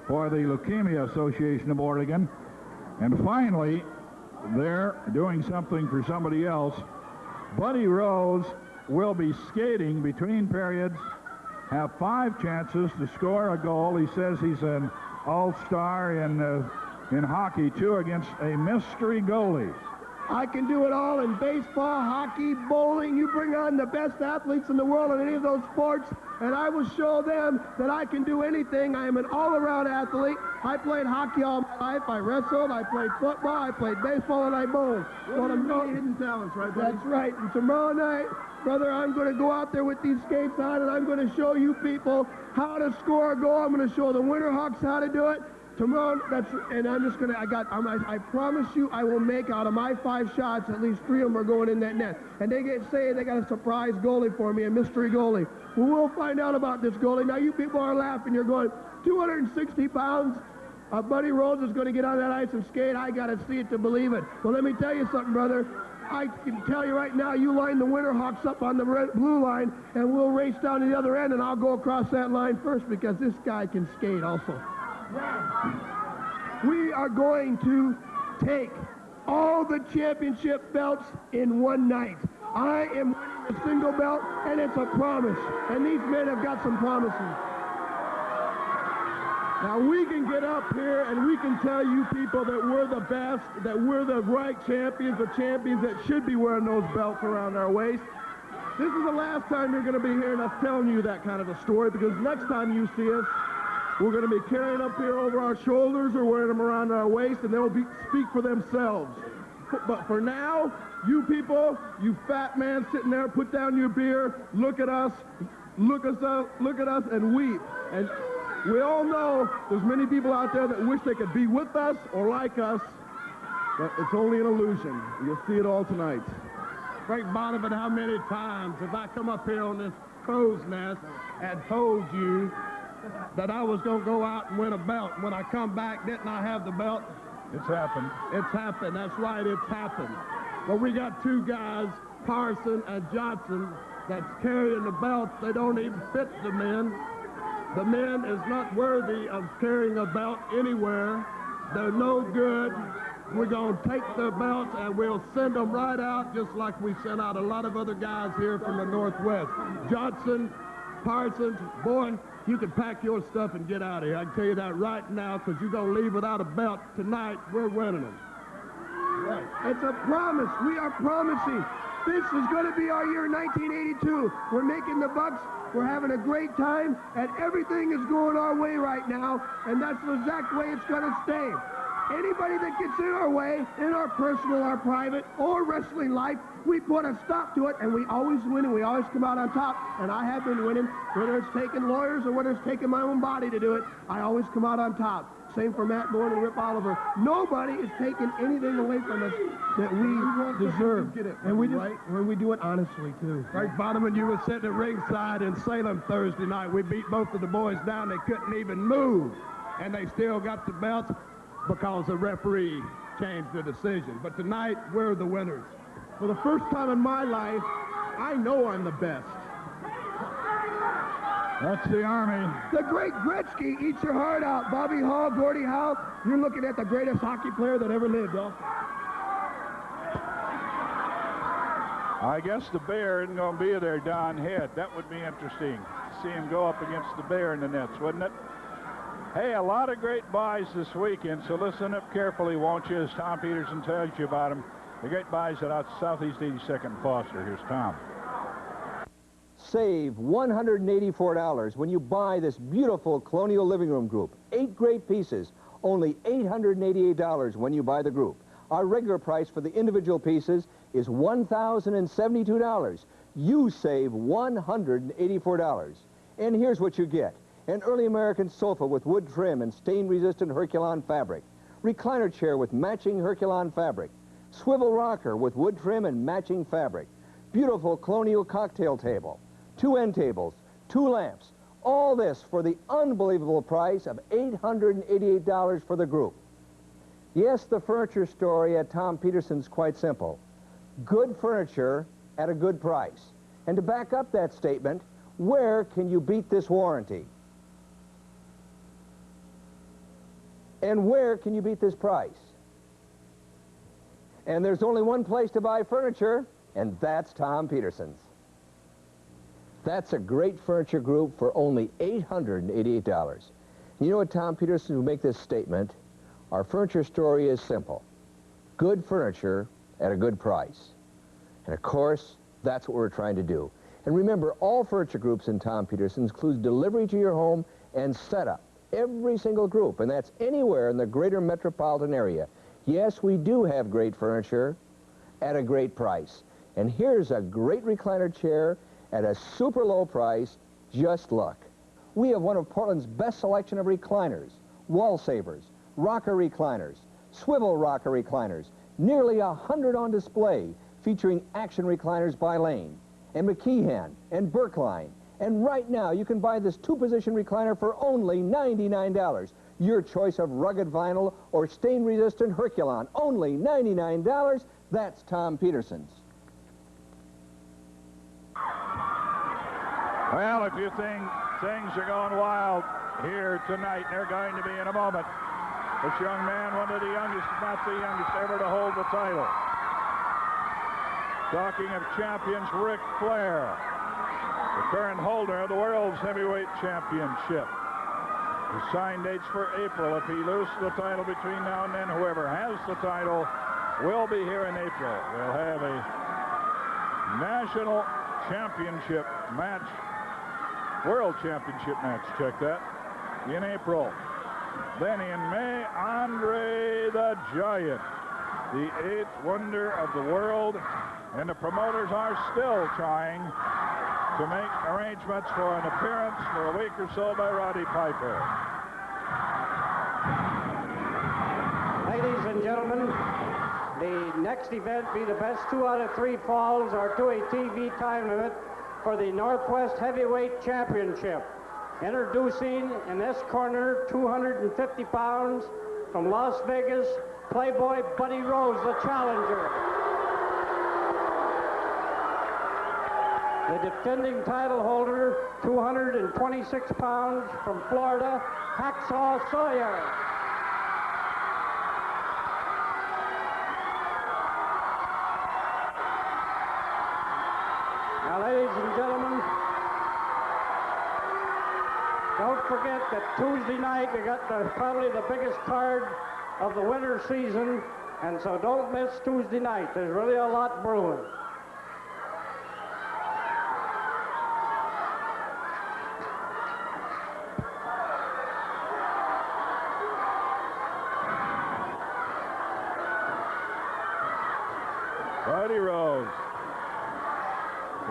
Speaker 3: for the Leukemia Association of Oregon. And finally, they're doing something for somebody else. Buddy Rose will be skating between periods, have 5 chances to score a goal. He says he's an all-star in hockey, too, against a mystery goalie.
Speaker 12: I can do it all in baseball, hockey, bowling. You bring on the best athletes in the world in any of those sports, and I will show them that I can do anything. I am an all-around athlete. I played hockey all my life. I wrestled, I played football, I played baseball, and I bowled.
Speaker 3: One of the hidden talents, right, buddy?
Speaker 12: That's right. And tomorrow night, brother, I'm going to go out there with these skates on, and I'm going to show you people how to score a goal. I'm going to show the Winterhawks how to do it. Tomorrow, and I'm just going to, I promise you, I will make out of my 5 shots, at least 3 of them are going in that net. And they say they got a surprise goalie for me, a mystery goalie. Well, we'll find out about this goalie. Now, you people are laughing. You're going, 260 pounds? Buddy Rose is going to get on that ice and skate. I got to see it to believe it. Well, let me tell you something, brother. I can tell you right now, you line the Winterhawks up on the blue line, and we'll race down to the other end, and I'll go across that line first because this guy can skate also. We are going to take all the championship belts in one night. I am winning a single belt, and it's a promise. And these men have got some promises. Now, we can get up here and we can tell you people that we're the best, that we're the right champions, the champions that should be wearing those belts around our waist. This is the last time you're going to be hearing us telling you that kind of a story, because next time you see us, we're going to be carrying up here over our shoulders or wearing them around our waist, and they'll speak for themselves. But for now, you people, you fat man sitting there, put down your beer, look at us, look at us, and weep. And we all know there's many people out there that wish they could be with us or like us, but it's only an illusion. You'll see it all tonight. Frank Bonneman, how many times have I come up here on this crow's nest and told you that I was going to go out and win a belt? When I come back, didn't I have the belt?
Speaker 3: It's happened.
Speaker 12: It's happened. That's right, it's happened. But we got 2 guys, Carson and Johnson, that's carrying the belts. They don't even fit the men. The men is not worthy of carrying a belt anywhere. They're no good. We're going to take the belts and we'll send them right out, just like we sent out a lot of other guys here from the Northwest. Johnson, Parsons, boy, you can pack your stuff and get out of here. I can tell you that right now, because you're going to leave without a belt tonight. We're winning them. Right. It's a promise. We are promising. This is going to be our year 1982. We're making the bucks. We're having a great time, and everything is going our way right now, and that's the exact way it's going to stay. Anybody that gets in our way, in our personal, our private, or wrestling life, we put a stop to it, and we always win, and we always come out on top. And I have been winning, whether it's taking lawyers or whether it's taking my own body to do it. I always come out on top. Same for Matt Bourne and Rip Oliver. Nobody is taking anything away from us that we deserve. And we just, when we do it honestly, too. Frank Bonneman, you were sitting at ringside in Salem Thursday night. We beat both of the boys down. They couldn't even move. And they still got the belts because the referee changed the decision. But tonight, we're the winners. For the first time in my life, I know I'm the best.
Speaker 3: That's the Army.
Speaker 12: The great Gretzky, eat your heart out. Bobby Hall, Gordie Howe, you're looking at the greatest hockey player that ever lived, also.
Speaker 3: I guess the Bear isn't going to be there, Don Head. That would be interesting to see him go up against the Bear in the nets, wouldn't it? Hey, a lot of great buys this weekend, so listen up carefully, won't you, as Tom Peterson tells you about them. The great buys at Southeast 82nd and Foster. Here's Tom.
Speaker 4: Save $184 when you buy this beautiful Colonial Living Room group. 8 great pieces, only $888 when you buy the group. Our regular price for the individual pieces is $1,072. You save $184. And here's what you get. An early American sofa with wood trim and stain-resistant Herculon fabric. recliner chair with matching Herculon fabric, swivel rocker with wood trim and matching fabric, beautiful colonial cocktail table, 2 end tables, 2 lamps, all this for the unbelievable price of $888 for the group. Yes, the furniture story at Tom Peterson's quite simple. Good furniture at a good price. And to back up that statement, where can you beat this warranty? And where can you beat this price? And there's only one place to buy furniture, and that's Tom Peterson's. That's a great furniture group for only $888. You know what, Tom Peterson will make this statement? Our furniture story is simple. Good furniture at a good price. And of course, that's what we're trying to do. And remember, all furniture groups in Tom Peterson's includes delivery to your home and setup. Every single group, and that's anywhere in the greater metropolitan area. Yes, we do have great furniture at a great price. And here's a great recliner chair at a super low price. Just look. We have one of Portland's best selection of recliners, wall savers, rocker recliners, swivel rocker recliners, nearly 100 on display, featuring action recliners by Lane, and McKeehan, and Berkline. And right now, you can buy this 2-position recliner for only $99. Your choice of rugged vinyl or stain-resistant Herculon, only $99. That's Tom Peterson's.
Speaker 3: Well, if you think things are going wild here tonight, they're going to be in a moment. This young man, one of the youngest, if not the youngest, ever to hold the title. Talking of champions, Ric Flair, the current holder of the World's Heavyweight Championship. The sign dates for April. If he loses the title between now and then, whoever has the title will be here in April. We'll have a national championship match, world championship match, check that, in April. Then in May, Andre the Giant, the 8th wonder of the world, and the promoters are still trying to make arrangements for an appearance for a week or so by Roddy Piper.
Speaker 6: Ladies and gentlemen, the next event be the best 2 out of 3 falls or to a TV time limit for the Northwest Heavyweight Championship. Introducing in this corner, 250 pounds, from Las Vegas, Playboy Buddy Rose, the challenger. The defending title holder, 226 pounds, from Florida, Hacksaw Sawyer. Now, ladies and gentlemen, don't forget that Tuesday night we got probably the biggest card of the winter season, and so don't miss Tuesday night. There's really a lot brewing.
Speaker 3: Buddy Rose,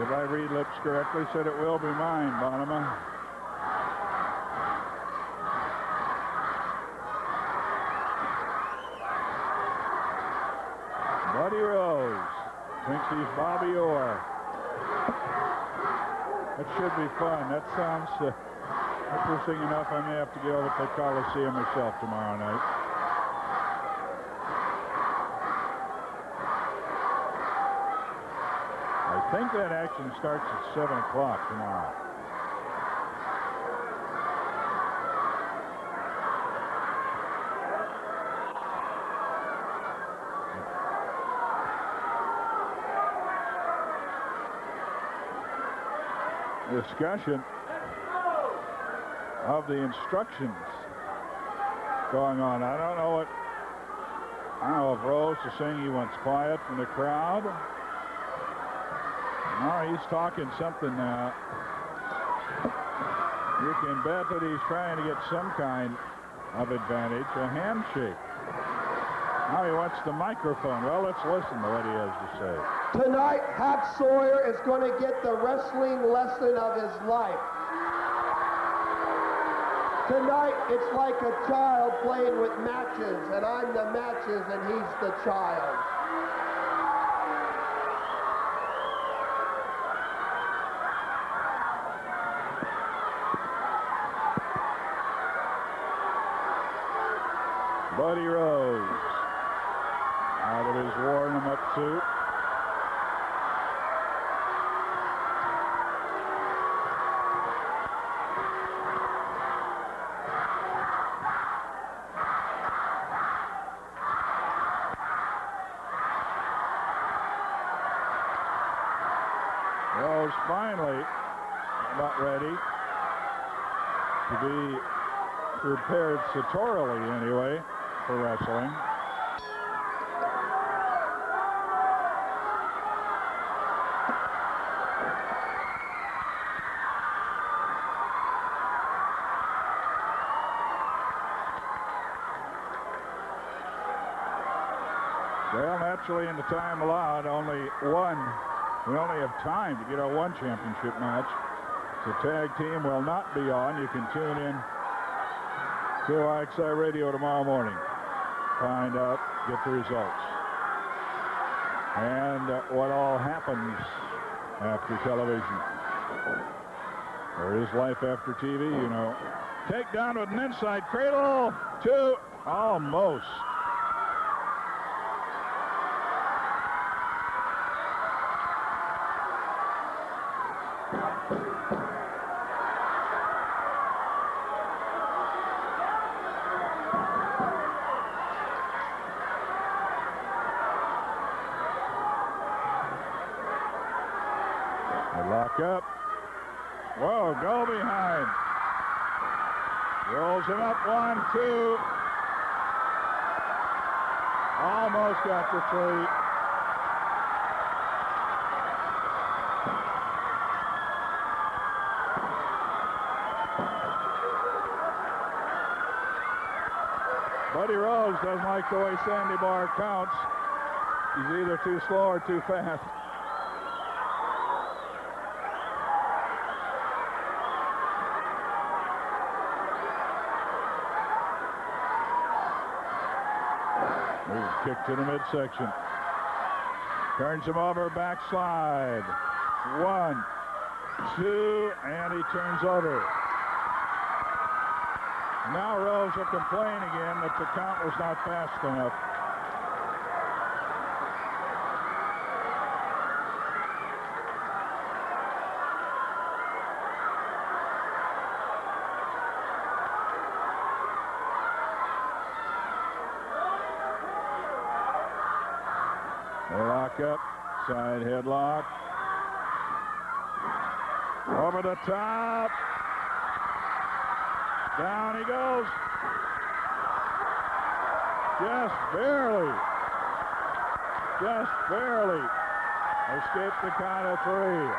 Speaker 3: if I read lips correctly, said it will be mine, Bonema. Buddy Rose thinks he's Bobby Orr. That should be fun. That sounds interesting enough. I may have to go over to the Coliseum myself tomorrow night. I think that action starts at 7 o'clock tomorrow. Discussion of the instructions going on. I don't know if Rose is saying he wants quiet from the crowd. No, he's talking something now. You can bet that he's trying to get some kind of advantage, a handshake. Now he wants the microphone. Well, let's listen to what he has to say.
Speaker 18: Tonight, Hack Sawyer is going to get the wrestling lesson of his life. Tonight, it's like a child playing with matches, and I'm the matches, and he's the child.
Speaker 3: Buddy Rose, out of his warm-up suit. Rose finally about ready to be prepared sartorially anyway for wrestling. Well, naturally, in the time allowed, we only have time to get our one championship match. The tag team will not be on. You can tune in to IXI Radio tomorrow morning. Find out, get the results. And what all happens after television. There is life after TV, you know. Takedown with an inside cradle to almost. Lock up. Whoa, go behind. Rolls him up, 1, 2. Almost got the 3. Buddy Rose doesn't like the way Sandy Barr counts. He's either too slow or too fast. Kick to the midsection. Turns him over, backslide. 1, 2, and he turns over. Now Rose will complain again that the count was not fast enough. They lock up, side headlock. Over the top. Down he goes. Just barely. Just barely. Escaped the count of 3.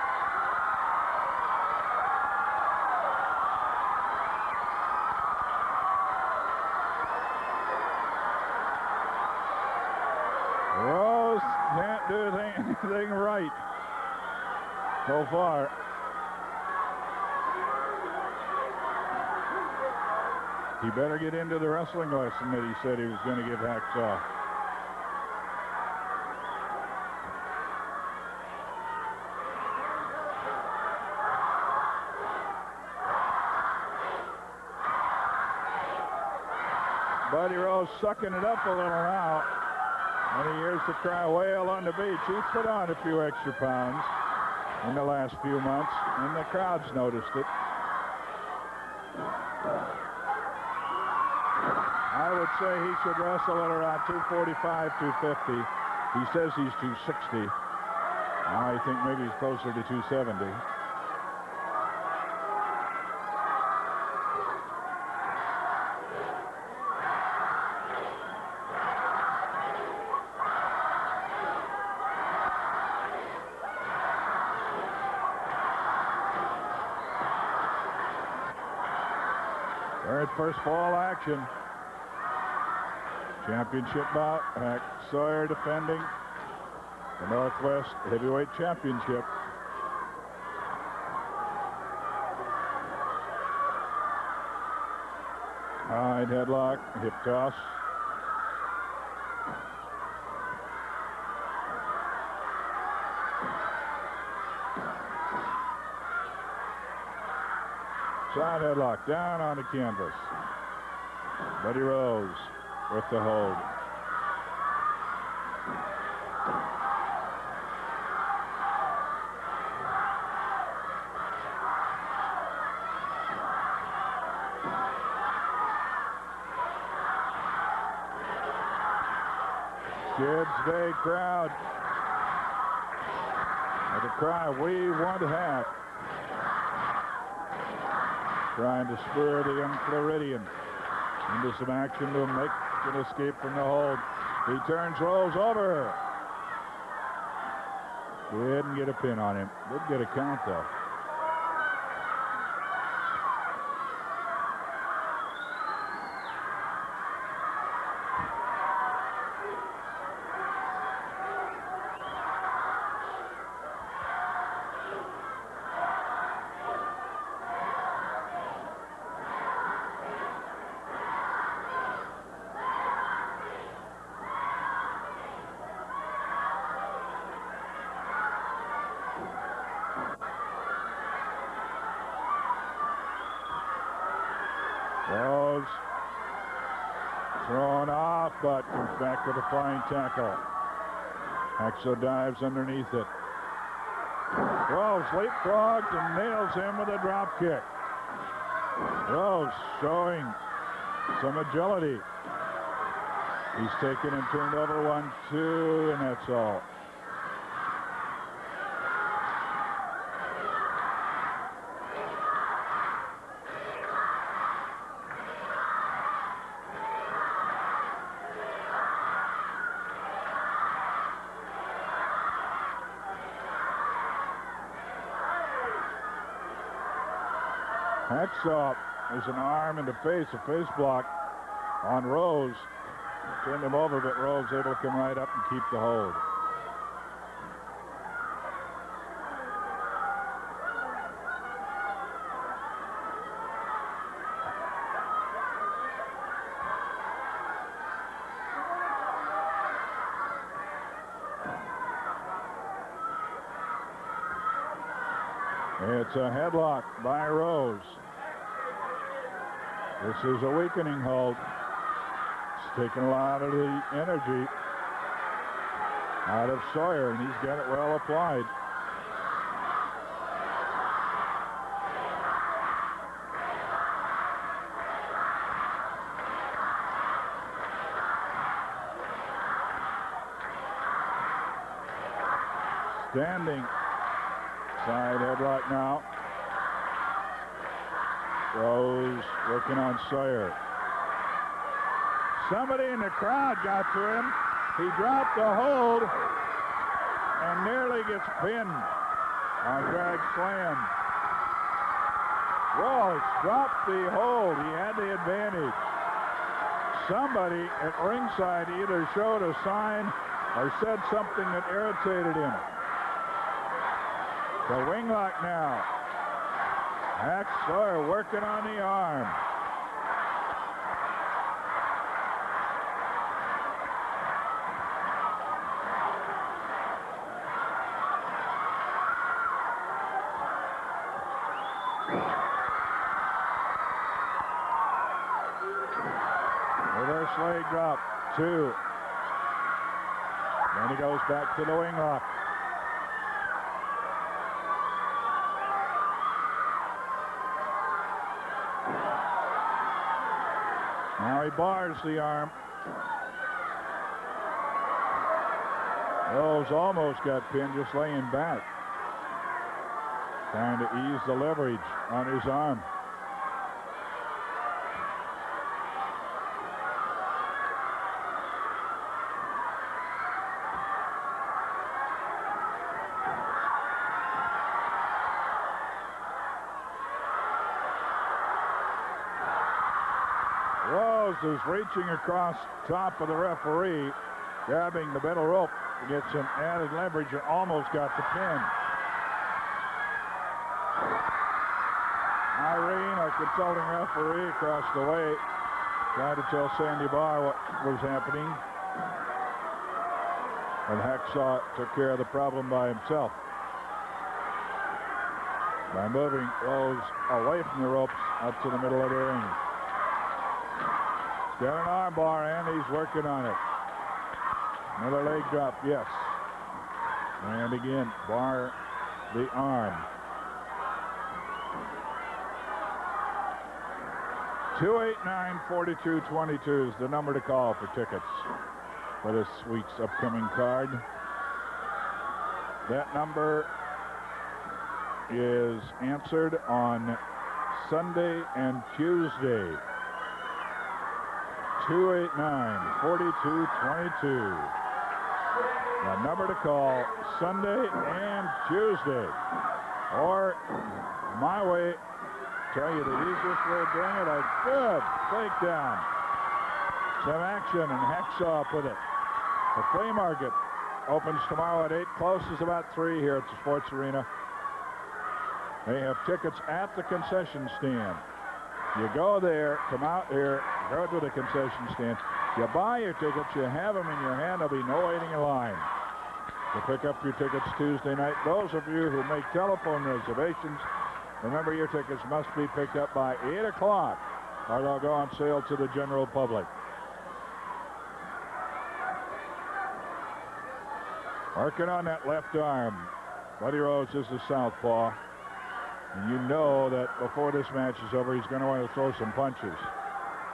Speaker 3: Rose can't do anything right so far. He better get into the wrestling lesson that he said he was going to give Hacksaw. Buddy Rose sucking it up a little now. And he hears the crowd wail on the beach. He's put on a few extra pounds in the last few months, and the crowd's noticed it. I would say he should wrestle at around 245, 250. He says he's 260. I think maybe he's closer to 270. They're at first fall action. Championship bout. Hack Sawyer defending the Northwest Heavyweight Championship. Side headlock, hip toss. Side headlock down on the canvas. Buddy Rose with the hold. Kids Day crowd. With a cry, we want half. Trying to spur the young Floridian into some action to make an escape from the hold. He turns Rose over. Didn't get a pin on him. Did get a count, though. Rose thrown off, but comes back with a flying tackle. Axel dives underneath it. Rose leapfrogs and nails him with a drop kick. Rose showing some agility. He's taken and turned over 1-2, and that's all. Hacksaw is an arm and a face block on Rose. Turned him over, but Rose able to come right up and keep the hold. It's a headlock by Rose. This is a weakening hold. It's taken a lot of the energy out of Sawyer, and he's got it well applied. Standing. Side headlock now. Rose working on Sawyer. Somebody in the crowd got to him. He dropped the hold and nearly gets pinned on drag slam. Rose dropped the hold. He had the advantage. Somebody at ringside either showed a sign or said something that irritated him. The winglock now. Hack Sawyer working on the arm. Reverse leg drop, 2. Then he goes back to the winglock. Now he bars the arm. Rose almost got pinned just laying back. Trying to ease the leverage on his arm. Rose is reaching across top of the referee, grabbing the middle rope to get some added leverage, and almost got the pin. Irene, our consulting referee across the way, Tried to tell Sandy Barr what was happening. And Hacksaw took care of the problem by himself. By moving Rose away from the ropes up to the middle of the ring. He's got an arm bar, and he's working on it. Another leg drop, yes. And again, bar the arm. 289-4222 is the number to call for tickets for this week's upcoming card. That number is answered on Sunday and Tuesday. 289-4222. The number to call Sunday and Tuesday. Or my way, tell you the easiest way of doing it, a good takedown. Some action, and Hacksaw put it. The flea market opens tomorrow at 8, closes about 3 here at the Sports Arena. They have tickets at the concession stand. You go there, come out here, go to the concession stand. You buy your tickets, you have them in your hand, there'll be no waiting in line. You pick up your tickets Tuesday night. Those of you who make telephone reservations, remember your tickets must be picked up by 8 o'clock or they'll go on sale to the general public. Working on that left arm. Buddy Rose is the southpaw. And you know that before this match is over, he's going to want to throw some punches.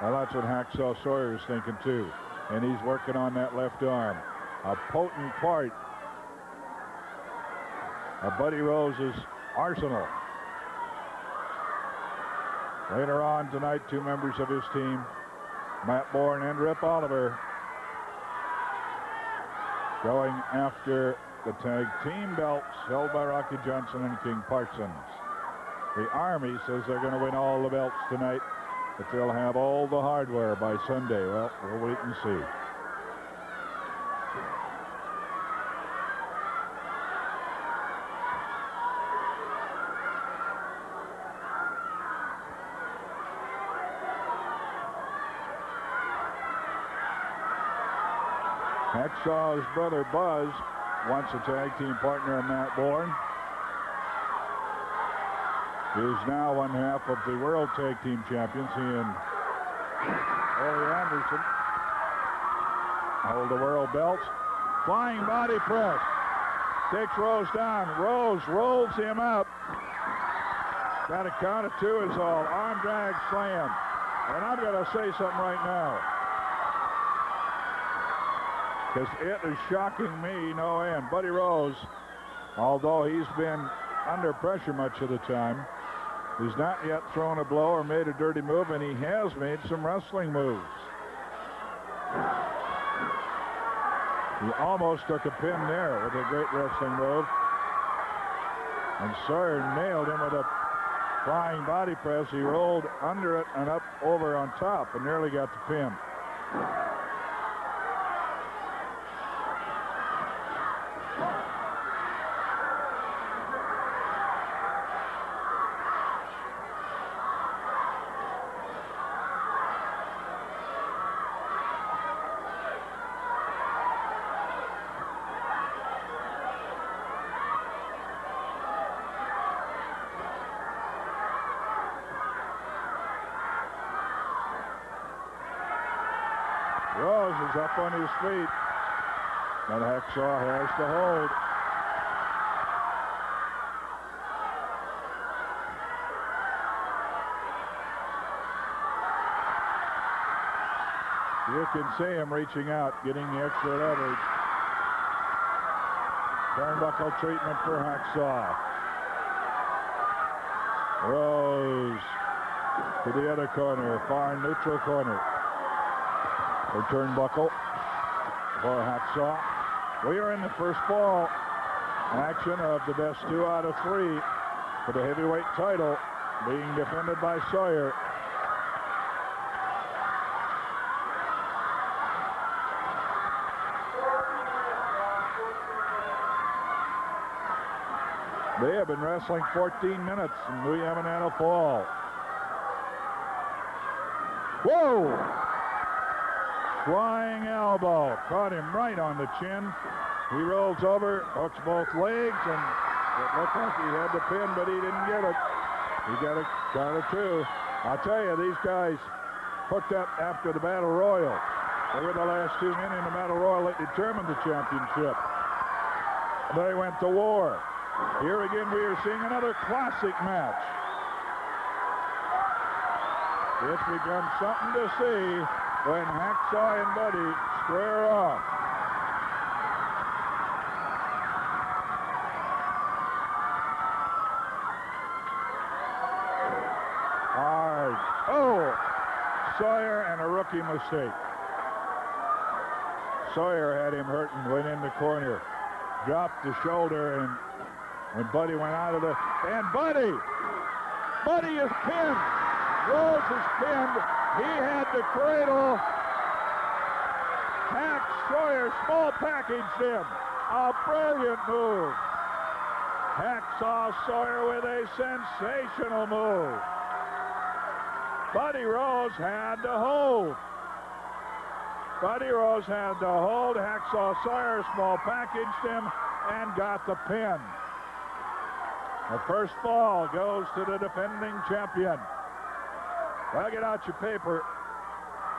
Speaker 3: Well, that's what Hacksaw Sawyer is thinking, too. And he's working on that left arm. A potent part of Buddy Rose's arsenal. Later on tonight, 2 members of his team, Matt Bourne and Rip Oliver, going after the tag team belts held by Rocky Johnson and King Parsons. The Army says they're going to win all the belts tonight, but they'll have all the hardware by Sunday. Well, we'll wait and see. Hacksaw's brother Buzz wants a tag team partner of Matt Bourne. He is now one half of the World Tag Team Champions. He and Ole Anderson hold the world belts. Flying body press. Takes Rose down. Rose rolls him up. Got a count of 2 is all. Arm drag slam. And I'm going to say something right now, because it is shocking me no end. Buddy Rose, although he's been under pressure much of the time, he's not yet thrown a blow or made a dirty move, and he has made some wrestling moves. He almost took a pin there with a great wrestling move. And Sawyer nailed him with a flying body press. He rolled under it and up over on top and nearly got the pin. Rose is up on his feet, and Hacksaw has the hold. You can see him reaching out, getting the extra leverage. Turnbuckle treatment for Hacksaw. Rose to the other corner, far neutral corner. For Turnbuckle for Hacksaw. We are in the first ball action of the best 2 out of 3 for the heavyweight title, being defended by Sawyer. They have been wrestling 14 minutes, and we haven't had a fall. Whoa! Flying elbow. Caught him right on the chin. He rolls over, hooks both legs, and it looked like he had the pin, but he didn't get it. He got a count of 2. I'll tell you, these guys hooked up after the Battle Royal. They were the last 2 men in the Battle Royal that determined the championship. They went to war. Here again, we are seeing another classic match. It's become something to see when Hacksaw and Buddy square off. Hard. Oh! Sawyer and a rookie mistake. Sawyer had him hurt and went in the corner. Dropped the shoulder, and when Buddy went out of the... And Buddy is pinned. Rose is pinned. He had the cradle. Hack Sawyer small packaged him. A brilliant move. Hacksaw Sawyer with a sensational move. Buddy Rose had to hold. Buddy Rose had to hold. Hacksaw Sawyer small packaged him and got the pin. The first fall goes to the defending champion. Well, get out your paper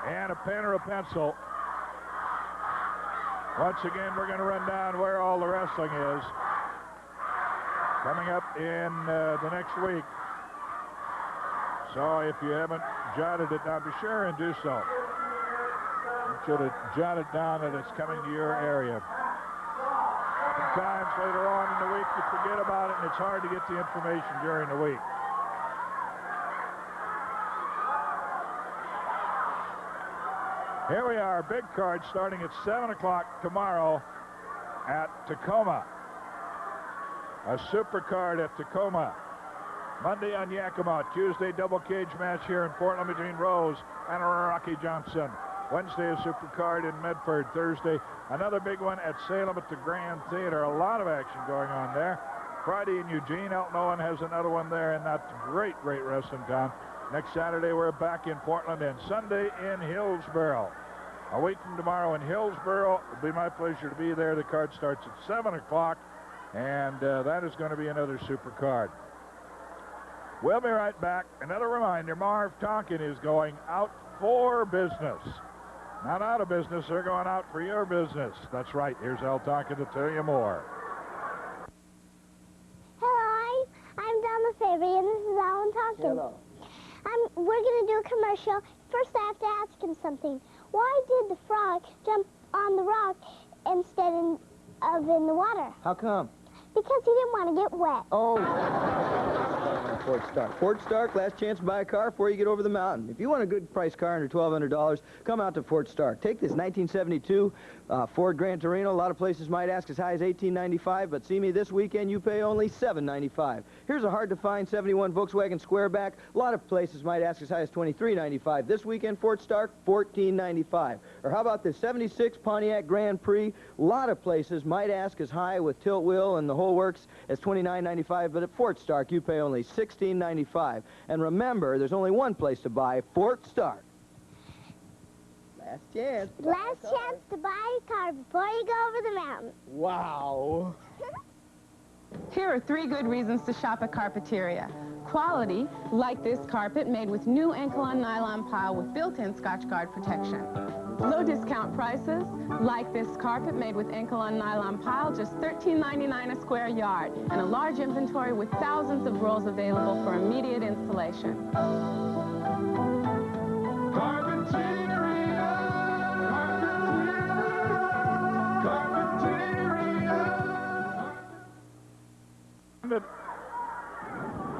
Speaker 3: and a pen or a pencil. Once again, we're going to run down where all the wrestling is. Coming up in the next week. So if you haven't jotted it down, be sure and do so. You should have jotted down that it's coming to your area. Sometimes later on in the week you forget about it and it's hard to get the information during the week. Here we are, big card starting at 7 o'clock tomorrow at Tacoma. A super card at Tacoma. Monday on Yakima. Tuesday, double cage match here in Portland between Rose and Rocky Johnson. Wednesday, a super card in Medford. Thursday, another big one at Salem at the Grand Theater. A lot of action going on there. Friday in Eugene. Elton Owen has another one there in that great wrestling town. Next Saturday, we're back in Portland, and Sunday in Hillsboro. A week from tomorrow in Hillsboro. It'll be my pleasure to be there. The card starts at 7 o'clock, and that is going to be another super card. We'll be right back. Another reminder, Marv Tonkin is going out for business. Not out of business, they're going out for your business. That's right. Here's Al Tonkin to tell you more.
Speaker 8: Hello, I'm Donna Fabry, and this is Alan Tonkin.
Speaker 18: Hello.
Speaker 8: We're going to do a commercial. First, I have to ask him something. Why did the frog jump on the rock instead of in the water?
Speaker 7: How come?
Speaker 8: Because he didn't want to get wet.
Speaker 7: Oh. Fort Stark. Fort Stark, last chance to buy a car before you get over the mountain. If you want a good price car under $1,200, come out to Fort Stark. Take this 1972 Ford Gran Torino. A lot of places might ask as high as $1,895, but see me this weekend, you pay only $795. Here's a hard-to-find 71 Volkswagen Squareback. A lot of places might ask as high as $2395. This weekend, Fort Stark, $1495. Or how about this 76 Pontiac Grand Prix? A lot of places might ask as high with tilt wheel and the whole works as $29.95, but at Fort Stark, you pay only $16.95. And remember, there's only one place to buy, Fort Stark. Last chance.
Speaker 8: Last chance to buy a car before you go over the mountain.
Speaker 7: Wow.
Speaker 11: Here are 3 good reasons to shop at Carpeteria. Quality, like this carpet made with new ankle-on nylon pile with built-in Scotch Guard protection. Low discount prices, like this carpet made with ankle-on nylon pile, just $13.99 a square yard, and a large inventory with thousands of rolls available for immediate installation.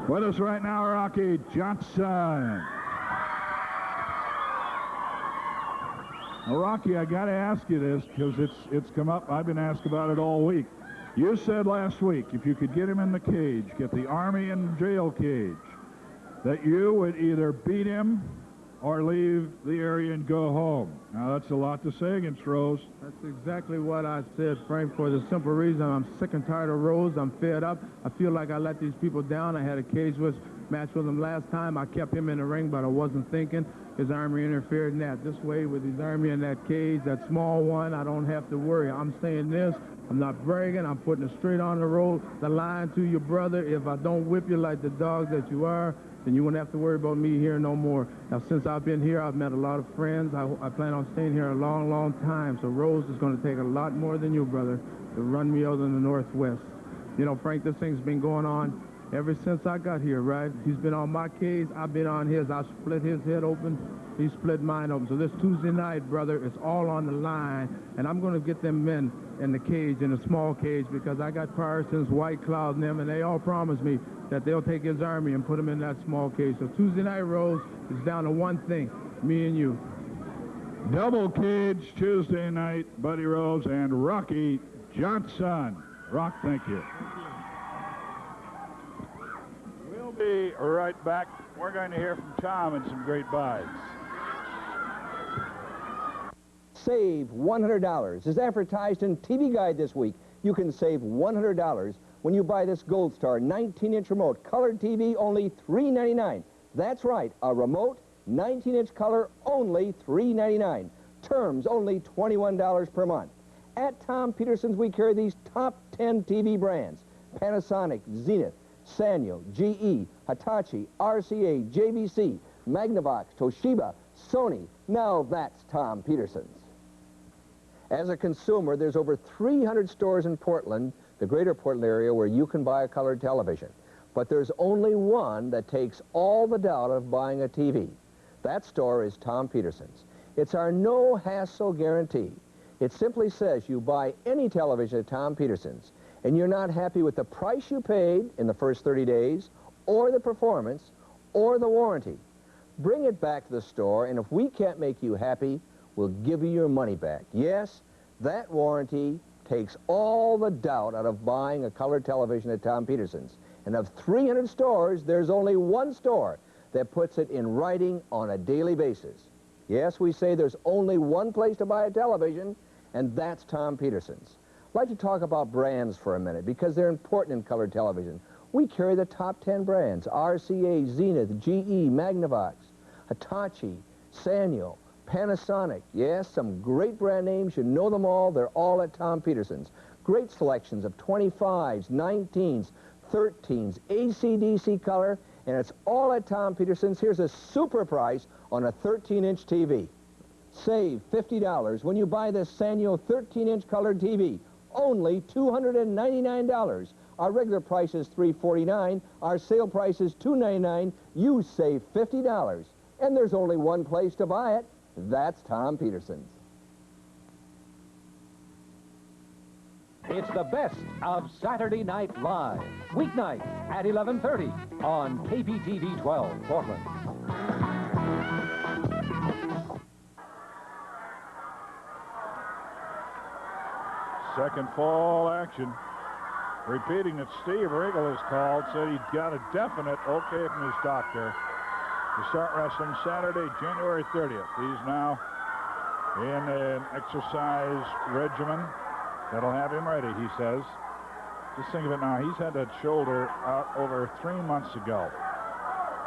Speaker 3: With us right now, Rocky Johnson. Now, Rocky, I got to ask you this because it's come up. I've been asked about it all week. You said last week if you could get him in the cage, get the Army in jail cage, that you would either beat him or leave the area and go home. Now, that's a lot to say against Rose.
Speaker 12: That's exactly what I said, Frank, for the simple reason I'm sick and tired of Rose. I'm fed up. I feel like I let these people down. I had a cage match with him last time. I kept him in the ring, but I wasn't thinking. His Army interfered in that. This way, with his Army in that cage, that small one, I don't have to worry. I'm saying this. I'm not bragging. I'm putting it straight on the line to your brother. If I don't whip you like the dog that you are, then you won't have to worry about me here no more. Now, since I've been here, I've met a lot of friends. I plan on staying here a long, long time. So Rose is going to take a lot more than you, brother, to run me out in the Northwest. You know, Frank, this thing's been going on ever since I got here, right? He's been on my cage. I've been on his. I split his head open. He split mine open. So this Tuesday night, brother, it's all on the line. And I'm going to get them men in the cage, in a small cage, because I got Parsons, White Cloud, and them, and they all promised me that they'll take his Army and put him in that small cage. So Tuesday night, Rose, is down to one thing, me and you.
Speaker 3: Double cage Tuesday night, Buddy Rose and Rocky Johnson. Rock, thank you. We'll be right back. We're going to hear from Tom and some great buys.
Speaker 4: Save $100 is advertised in TV Guide this week. You can save $100 when you buy this Gold Star 19-inch remote colored TV, only $3.99. That's right, a remote 19-inch color, only $3.99. Terms only $21 per month. At Tom Peterson's, we carry these top 10 TV brands: Panasonic, Zenith, Sanyo, GE, Hitachi, RCA, JVC, Magnavox, Toshiba, Sony. Now that's Tom Peterson's. As a consumer, there's over 300 stores in Portland, the greater Portland area, where you can buy a colored television. But there's only one that takes all the doubt of buying a TV. That store is Tom Peterson's. It's our no-hassle guarantee. It simply says you buy any television at Tom Peterson's, and you're not happy with the price you paid in the first 30 days, or the performance, or the warranty. Bring it back to the store, and if we can't make you happy, we'll give you your money back. Yes, that warranty takes all the doubt out of buying a colored television at Tom Peterson's. And of 300 stores, there's only one store that puts it in writing on a daily basis. Yes, we say there's only one place to buy a television, and that's Tom Peterson's. I'd like to talk about brands for a minute, because they're important in colored television. We carry the top 10 brands: RCA, Zenith, GE, Magnavox, Hitachi, Sanyo, Panasonic. Yes, some great brand names. You know them all. They're all at Tom Peterson's. Great selections of 25s, 19s, 13s, AC/DC color, and it's all at Tom Peterson's. Here's a super price on a 13-inch TV. Save $50 when you buy this Sanyo 13-inch colored TV. Only $299. Our regular price is $349. Our sale price is $299. You save $50. And there's only one place to buy it. That's Tom Peterson's.
Speaker 2: It's the best of Saturday Night Live, weeknights at 11:30 on KPTV 12, Portland.
Speaker 3: Second fall action. Repeating that Steve Regal has called, said he got a definite okay from his doctor to start wrestling Saturday, January 30th. He's now in an exercise regimen that'll have him ready, he says. Just think of it now. He's had that shoulder out over 3 months ago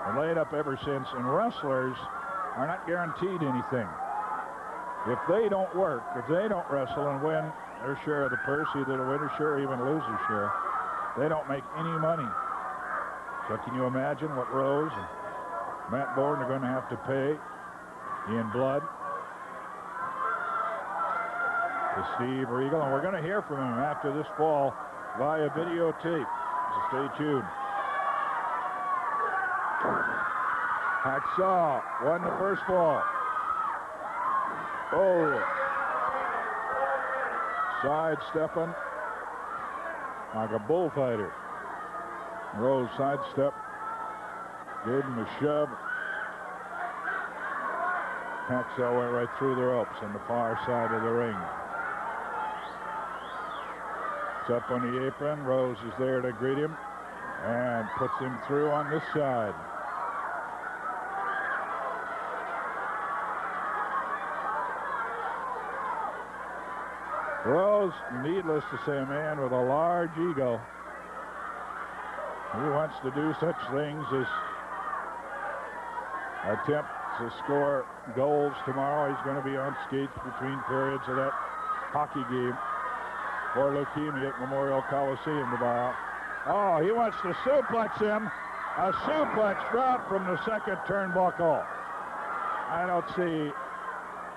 Speaker 3: and laid up ever since, and wrestlers are not guaranteed anything. If they don't work, if they don't wrestle and win their share of the purse, either the winner's share or even loser's share, they don't make any money. So can you imagine what Rose and Matt Borden are going to have to pay in blood to Steve Regal? And we're going to hear from him after this fall via videotape. So stay tuned. Hacksaw won the first fall. Oh. Sidestepping like a bullfighter. Rose sidestep. Gave him a shove. Hacksaw went right through the ropes on the far side of the ring. It's up on the apron. Rose is there to greet him and puts him through on this side. Rose, needless to say, a man with a large ego. He wants to do such things as attempt to score goals tomorrow. He's going to be on skates between periods of that hockey game for leukemia at Memorial Coliseum tomorrow. Oh, he wants to suplex him. A suplex drop from the second turnbuckle. I don't see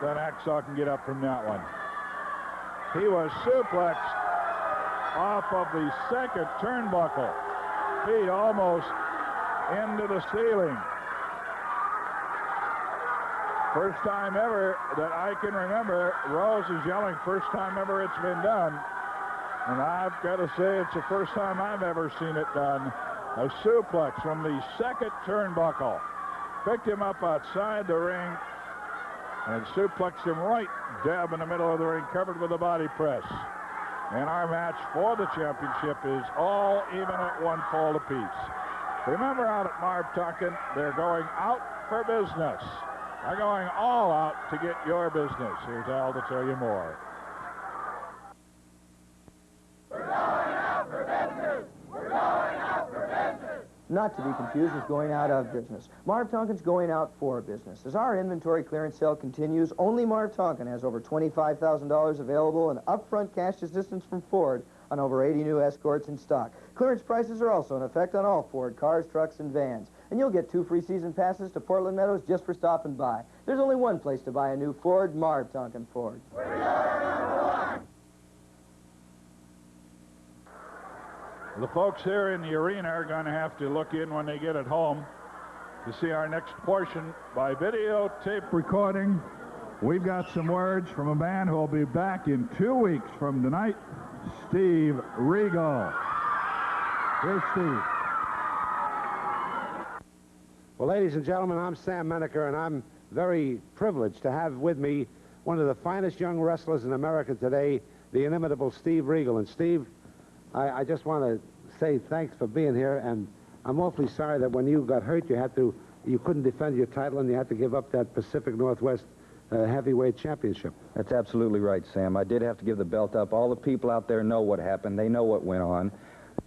Speaker 3: that Hacksaw can get up from that one. He was suplexed off of the second turnbuckle. Feet almost into the ceiling. First time ever that I can remember. Rose is yelling, first time ever it's been done. And I've got to say it's the first time I've ever seen it done. A suplex from the second turnbuckle. Picked him up outside the ring and suplexed him right dab in the middle of the ring, covered with a body press. And our match for the championship is all even at one fall apiece. Remember, out at Marv Tonkin, they're going out for business. They're going all out to get your business. Here's Al to tell you more.
Speaker 13: We're going out for business. We're going out for business.
Speaker 7: Not to be confused with going out of business. Marv Tonkin's going out for business. As our inventory clearance sale continues, only Marv Tonkin has over $25,000 available in upfront cash assistance from Ford on over 80 new Escorts in stock. Clearance prices are also in effect on all Ford cars, trucks, and vans. And you'll get 2 free season passes to Portland Meadows just for stopping by. There's only one place to buy a new Ford, Marv Tonkin Ford.
Speaker 3: The folks here in the arena are going to have to look in when they get it home to see our next portion by videotape recording. We've got some words from a man who will be back in 2 weeks from tonight, Steve Regal. Here's Steve.
Speaker 19: Well, ladies and gentlemen, I'm Sam Menaker, and I'm very privileged to have with me one of the finest young wrestlers in America today, the inimitable Steve Regal. And Steve, I just want to say thanks for being here, and I'm awfully sorry that when you got hurt, you couldn't defend your title and you had to give up that Pacific Northwest heavyweight championship.
Speaker 20: That's absolutely right, Sam. I did have to give the belt up. All the people out there know what happened. They know what went on.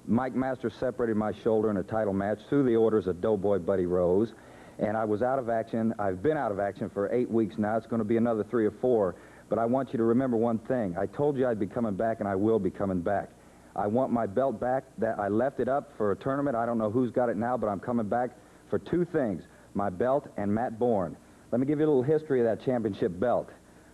Speaker 20: Mike Masters separated my shoulder in a title match through the orders of Doughboy Buddy Rose, and I was out of action. I've been out of action for 8 weeks now. It's going to be another 3 or 4, but I want you to remember one thing. I told you I'd be coming back, and I will be coming back. I want my belt back. That I left it up for a tournament. I don't know who's got it now, but I'm coming back for 2 things, my belt and Matt Bourne. Let me give you a little history of that championship belt.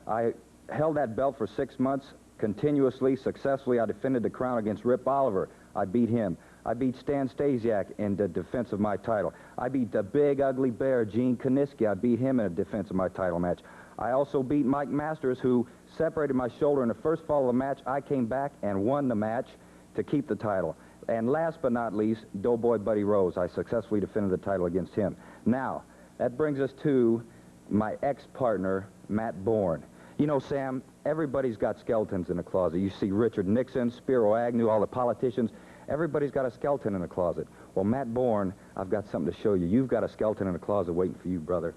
Speaker 20: I held that belt for 6 months continuously, successfully. I defended the crown against Rip Oliver. I beat him. I beat Stan Stasiak in the defense of my title. I beat the big, ugly bear, Gene Kaniski. I beat him in a defense of my title match. I also beat Mike Masters, who separated my shoulder in the first fall of the match. I came back and won the match to keep the title. And last but not least, Doughboy Buddy Rose. I successfully defended the title against him. Now, that brings us to my ex-partner, Matt Bourne. You know, Sam, everybody's got skeletons in the closet. You see Richard Nixon, Spiro Agnew, all the politicians. Everybody's got a skeleton in the closet. Well, Matt Bourne, I've got something to show you. You've got a skeleton in the closet waiting for you, brother.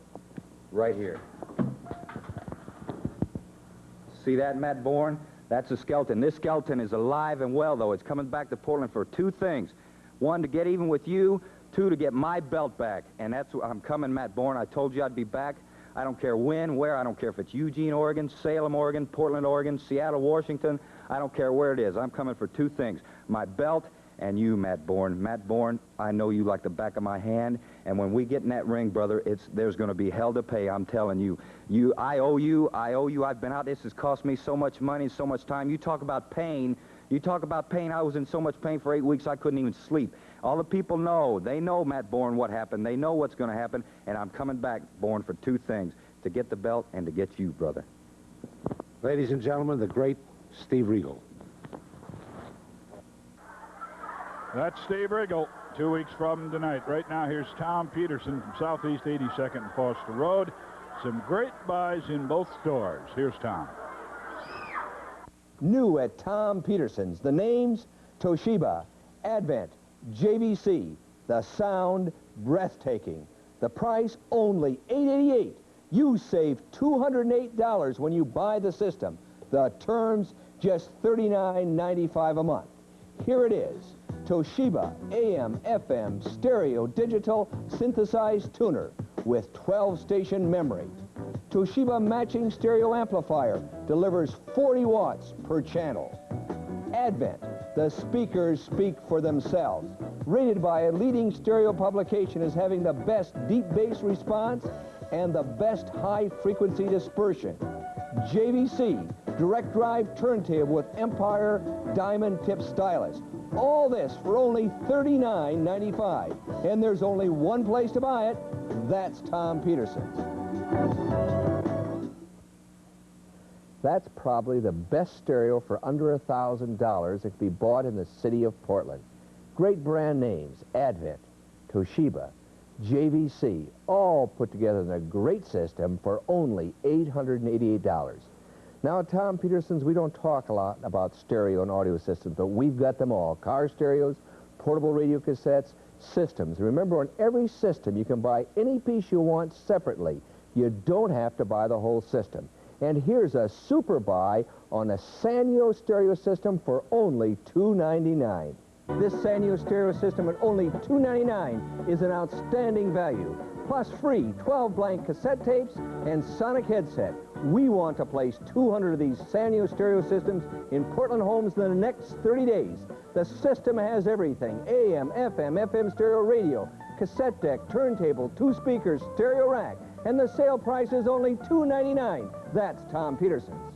Speaker 20: Right here. See that, Matt Bourne? That's a skeleton. This skeleton is alive and well, though. It's coming back to Portland for 2 things. 1, to get even with you. 2, to get my belt back. And that's what I'm coming, Matt Bourne. I told you I'd be back. I don't care when, where. I don't care if it's Eugene, Oregon, Salem, Oregon, Portland, Oregon, Seattle, Washington. I don't care where it is. I'm coming for 2 things. My belt and you, Matt Bourne. Matt Bourne, I know you like the back of my hand. And when we get in that ring, brother, there's going to be hell to pay, I'm telling you. I owe you. I've been out. This has cost me so much money, so much time. You talk about pain. I was in so much pain for 8 weeks I couldn't even sleep. All the people know. They know, Matt Bourne, what happened. They know what's going to happen. And I'm coming back, Bourne, for 2 things. To get the belt and to get you, brother.
Speaker 19: Ladies and gentlemen, the great Steve Regal.
Speaker 3: That's Steve Regal, 2 weeks from tonight. Right now, here's Tom Peterson from Southeast 82nd and Foster Road. Some great buys in both stores. Here's Tom.
Speaker 4: New at Tom Peterson's, the names: Toshiba, Advent, JVC. The sound, breathtaking. The price, only $888. You save $208 when you buy the system. The terms, just $39.95 a month. Here it is, Toshiba AM/FM stereo digital synthesized tuner with 12-station memory. Toshiba matching stereo amplifier delivers 40 watts per channel. Advent, the speakers speak for themselves. Rated by a leading stereo publication as having the best deep bass response and the best high-frequency dispersion. JVC, direct drive turntable with Empire diamond tip stylus. All this for only $39.95. And there's only one place to buy it. That's Tom Peterson's. That's probably the best stereo for under $1,000 that can be bought in the city of Portland. Great brand names, Advent, Toshiba, JVC, all put together in a great system for only $888. Now at Tom Peterson's, we don't talk a lot about stereo and audio systems, but we've got them all. Car stereos, portable radio cassettes, systems. Remember, on every system, you can buy any piece you want separately. You don't have to buy the whole system. And here's a super buy on a Sanyo stereo system for only $2.99. This Sanyo stereo system at only $2.99 is an outstanding value. Plus free 12 blank cassette tapes and sonic headset. We want to place 200 of these Sanyo stereo systems in Portland homes in the next 30 days. The system has everything: AM, FM stereo radio, cassette deck, turntable, 2 speakers, stereo rack, and the sale price is only $2.99. That's Tom Peterson's.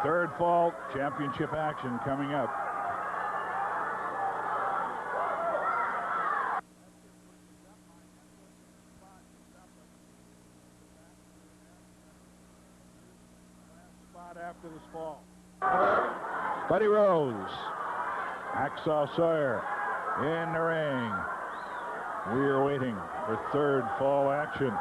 Speaker 3: Third fall championship action coming up. Spot after this fall. Buddy Rose, Hacksaw Sawyer in the ring. We are waiting for third fall action.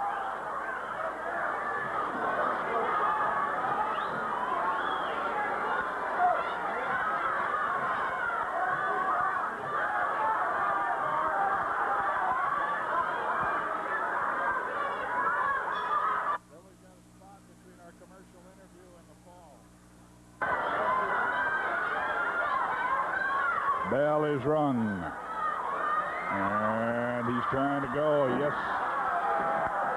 Speaker 3: Bell is rung, and he's trying to go. Yes,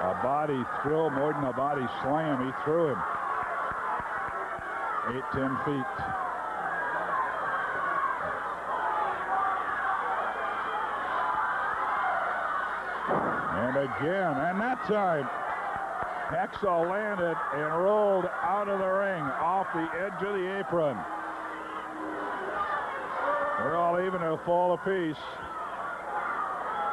Speaker 3: a body throw, more than a body slam. He threw him 8-10 feet. And again, and that time, Hacksaw landed and rolled out of the ring off the edge of the apron. They're all even a fall apiece.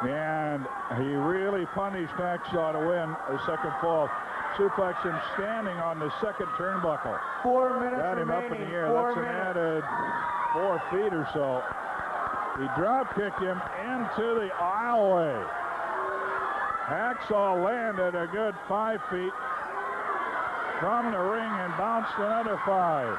Speaker 3: And he really punished Hacksaw to win the second fall. Suplex him standing on the second turnbuckle.
Speaker 13: 4 minutes
Speaker 3: got him
Speaker 13: remaining.
Speaker 3: up in the air.
Speaker 13: 4
Speaker 3: That's an
Speaker 13: minutes.
Speaker 3: added 4 feet or so. He drop kicked him into the aisleway. Hacksaw landed a good 5 feet from the ring and bounced another 5.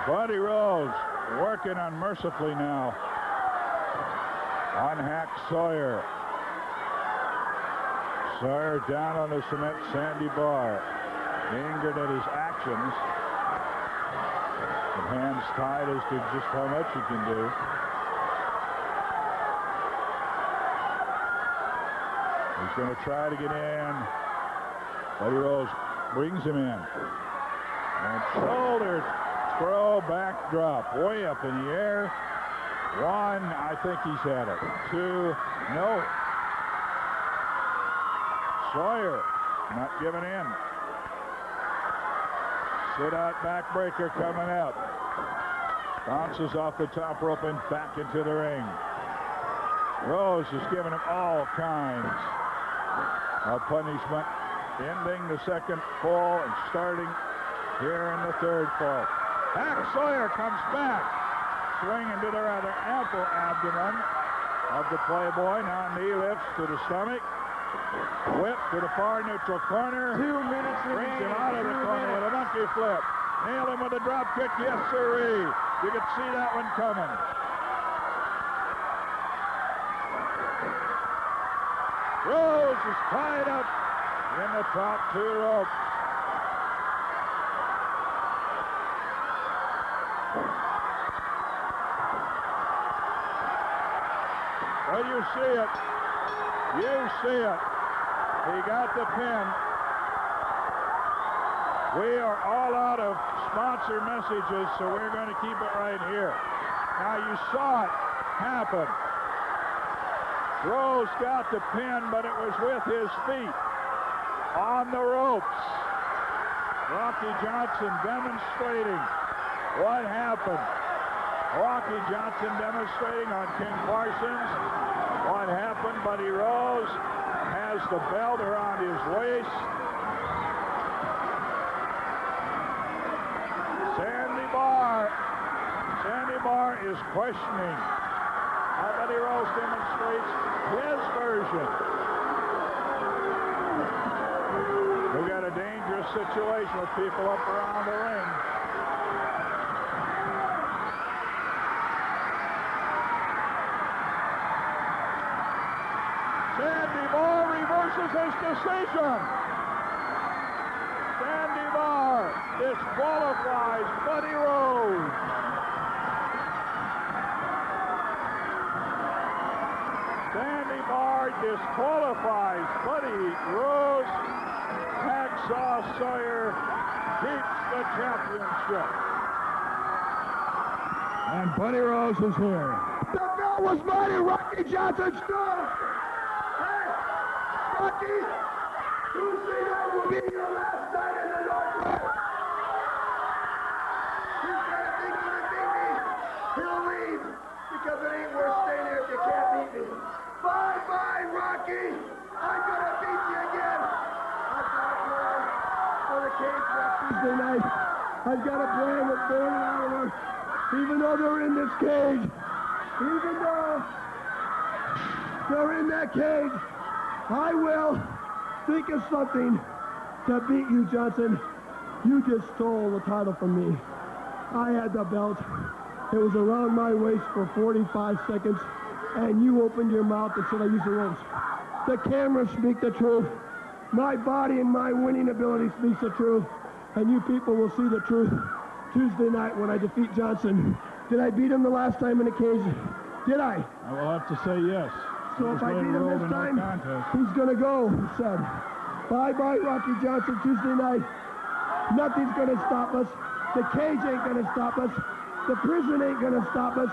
Speaker 3: Buddy Rose working unmercifully now on Hack Sawyer. Sawyer down on the cement sandy bar, angered at his actions. With hands tied as to just how much he can do. He's going to try to get in. Buddy Rose brings him in. And shoulder throw, backdrop, way up in the air. 1, I think he's had it. 2, no. Sawyer not giving in. Sit-out backbreaker coming out. Bounces off the top rope and back into the ring. Rose is giving him all kinds of punishment, ending the second fall and starting here in the third fall. Hack Sawyer comes back, swinging to the rather ample abdomen of the Playboy. Now knee lifts to the stomach. Whip to the far neutral corner.
Speaker 13: 2 minutes
Speaker 3: Brings him out of the corner with a monkey flip. Nailed him with a drop kick. Yes, sirree. You could see that one coming. Rose is tied up in the top 2 ropes. Well, you see it. You see it. He got the pin. We are all out of sponsor messages, so we're going to keep it right here. Now, you saw it happen. Rose got the pin, but it was with his feet on the ropes. Rocky Johnson demonstrating what happened. Rocky Johnson demonstrating on King Parsons what happened. Buddy Rose has the belt around his waist. Sandy Barr is questioning how Buddy Rose demonstrates his version. We've got a dangerous situation with people up around the ring. Sandy Barr reverses his decision. Sandy Barr disqualifies Buddy Rose. Sandy Barr disqualifies Buddy Rose. Hacksaw Sawyer keeps the championship.
Speaker 12: And Buddy Rose is here.
Speaker 18: The bell was mine and Rocky Johnson stood. Hey, Rocky, Tuesday night will be your last night in the Northwest. He's gonna think he can beat me. He'll leave because it ain't worth staying here if you can't beat me. Bye-bye, Rocky. I'm gonna beat you again. I've got a plan for the cage match Tuesday night. I've got a plan with Bourne and Oliver. Even though they're in this cage, even though they're in that cage, I will think of something to beat you, Johnson. You just stole the title from me. I had the belt. It was around my waist for 45 seconds, and you opened your mouth and said I used the ropes. The cameras speak the truth. My body and my winning ability speaks the truth, and you people will see the truth Tuesday night when I defeat Johnson. Did I beat him the last time in the cage? Did I?
Speaker 3: I will have to say yes.
Speaker 12: So if I beat him this time, he's going to go, he said. Bye-bye, Rocky Johnson, Tuesday night. Nothing's going to stop us. The cage ain't going to stop us. The prison ain't going to stop us.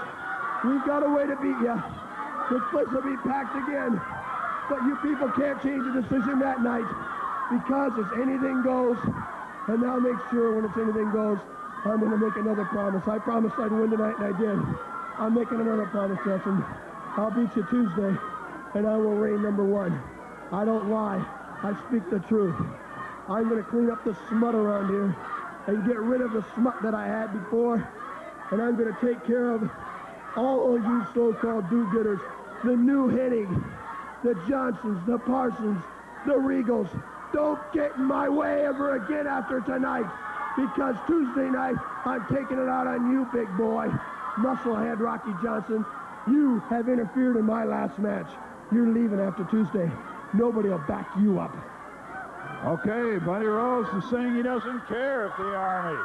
Speaker 12: We've got a way to beat you. This place will be packed again. But you people can't change the decision that night because it's anything goes. And now make sure when it's anything goes, I'm going to make another promise. I promised I'd win tonight, and I did. I'm making another promise, Johnson. I'll beat you Tuesday, and I will reign #1. I don't lie. I speak the truth. I'm going to clean up the smut around here and get rid of the smut that I had before, and I'm going to take care of all of you so-called do-gooders, the new Hennig, the Johnsons, the Parsons, the Regals. Don't get in my way ever again after tonight, because Tuesday night, I'm taking it out on you, big boy. Musclehead Rocky Johnson, you have interfered in my last match. You're leaving after Tuesday. Nobody will back you up.
Speaker 3: Okay, Buddy Rose is saying he doesn't care if the Army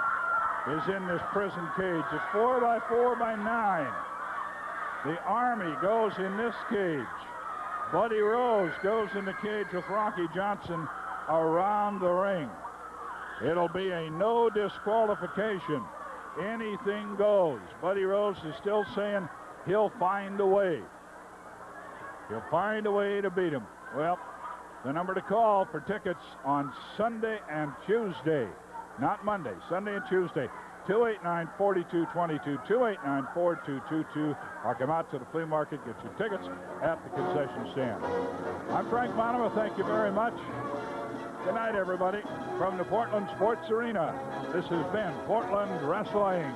Speaker 3: is in this prison cage. It's 4x4x9. The Army goes in this cage. Buddy Rose goes in the cage with Rocky Johnson around the ring. It'll be a no disqualification. Anything goes. Buddy Rose is still saying he'll find a way. He'll find a way to beat him. Well, the number to call for tickets on Sunday and Tuesday, not Monday, Sunday and Tuesday, 289-4222, 289-4222, or come out to the flea market, get your tickets at the concession stand. I'm Frank Monomer. Thank you very much. Good night, everybody. From the Portland Sports Arena, this has been Portland Wrestling.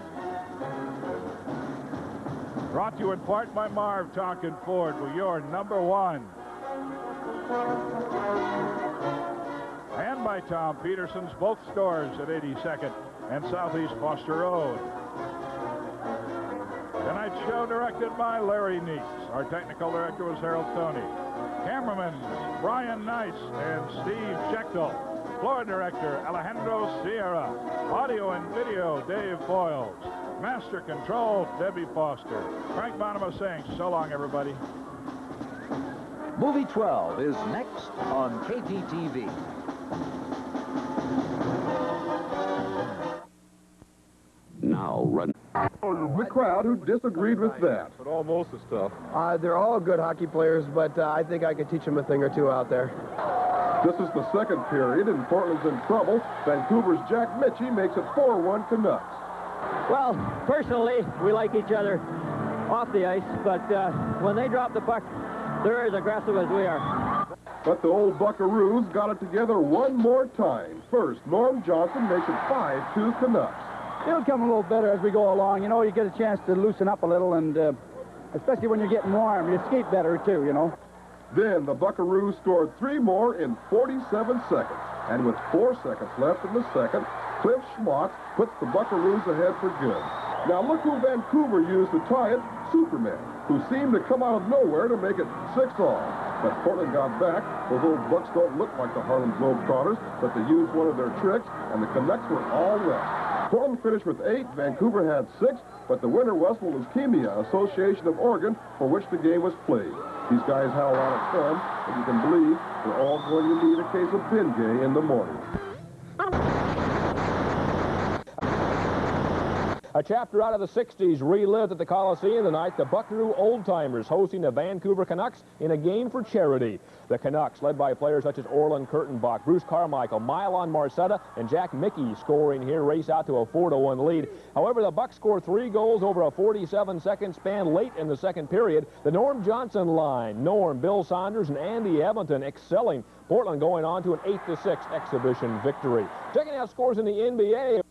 Speaker 3: Brought to you in part by Marv Tonkin Ford with your #1. And by Tom Peterson's, both stores at 82nd and Southeast Foster Road. Tonight's show directed by Larry Neitz. Our technical director was Harold Toney. Cameramen Brian Nice and Steve Schechtel. Floor director Alejandro Sierra. Audio and video Dave Boyles. Master control Debbie Foster. Frank Bonema saying so long, everybody.
Speaker 2: Movie 12 is next on KPTV.
Speaker 5: Now run. The crowd who disagreed with that.
Speaker 12: But almost the stuff.
Speaker 21: They're all good hockey players, but I think I could teach them a thing or two out there.
Speaker 5: This is the second period, and Portland's in trouble. Vancouver's Jack Mitchie makes it 4-1 Canucks.
Speaker 22: Well, personally, we like each other off the ice, but when they drop the puck, they're as aggressive as we are.
Speaker 5: But the old Buckaroos got it together one more time. First, Norm Johnson makes it 5-2 Canucks.
Speaker 23: It'll come a little better as we go along. You know, you get a chance to loosen up a little, and especially when you're getting warm, you skate better, too, you know.
Speaker 5: Then the Buckaroos scored 3 more in 47 seconds. And with 4 seconds left in the second, Cliff Schmaltz puts the Buckaroos ahead for good. Now look who Vancouver used to tie it, Superman, who seemed to come out of nowhere to make it 6-all. But Portland got back. Those old Bucks don't look like the Harlem Globetrotters, but they used one of their tricks, and the Canucks were all wet. Portland finished with 8, Vancouver had 6, but the winner was the Leukemia Association of Oregon, for which the game was played. These guys had a lot of fun, but you can believe they're all going to need a case of Bengay in the morning.
Speaker 24: A chapter out of the 60s relived at the Coliseum tonight, the Buckaroo Old-Timers hosting the Vancouver Canucks in a game for charity. The Canucks, led by players such as Orland Kurtenbach, Bruce Carmichael, Mylon Marcetta, and Jack Mickey scoring here, race out to a 4-1 lead. However, the Bucks scored 3 goals over a 47-second span late in the second period. The Norm Johnson line, Norm, Bill Saunders, and Andy Edmonton excelling. Portland going on to an 8-6 exhibition victory. Checking out scores in the NBA.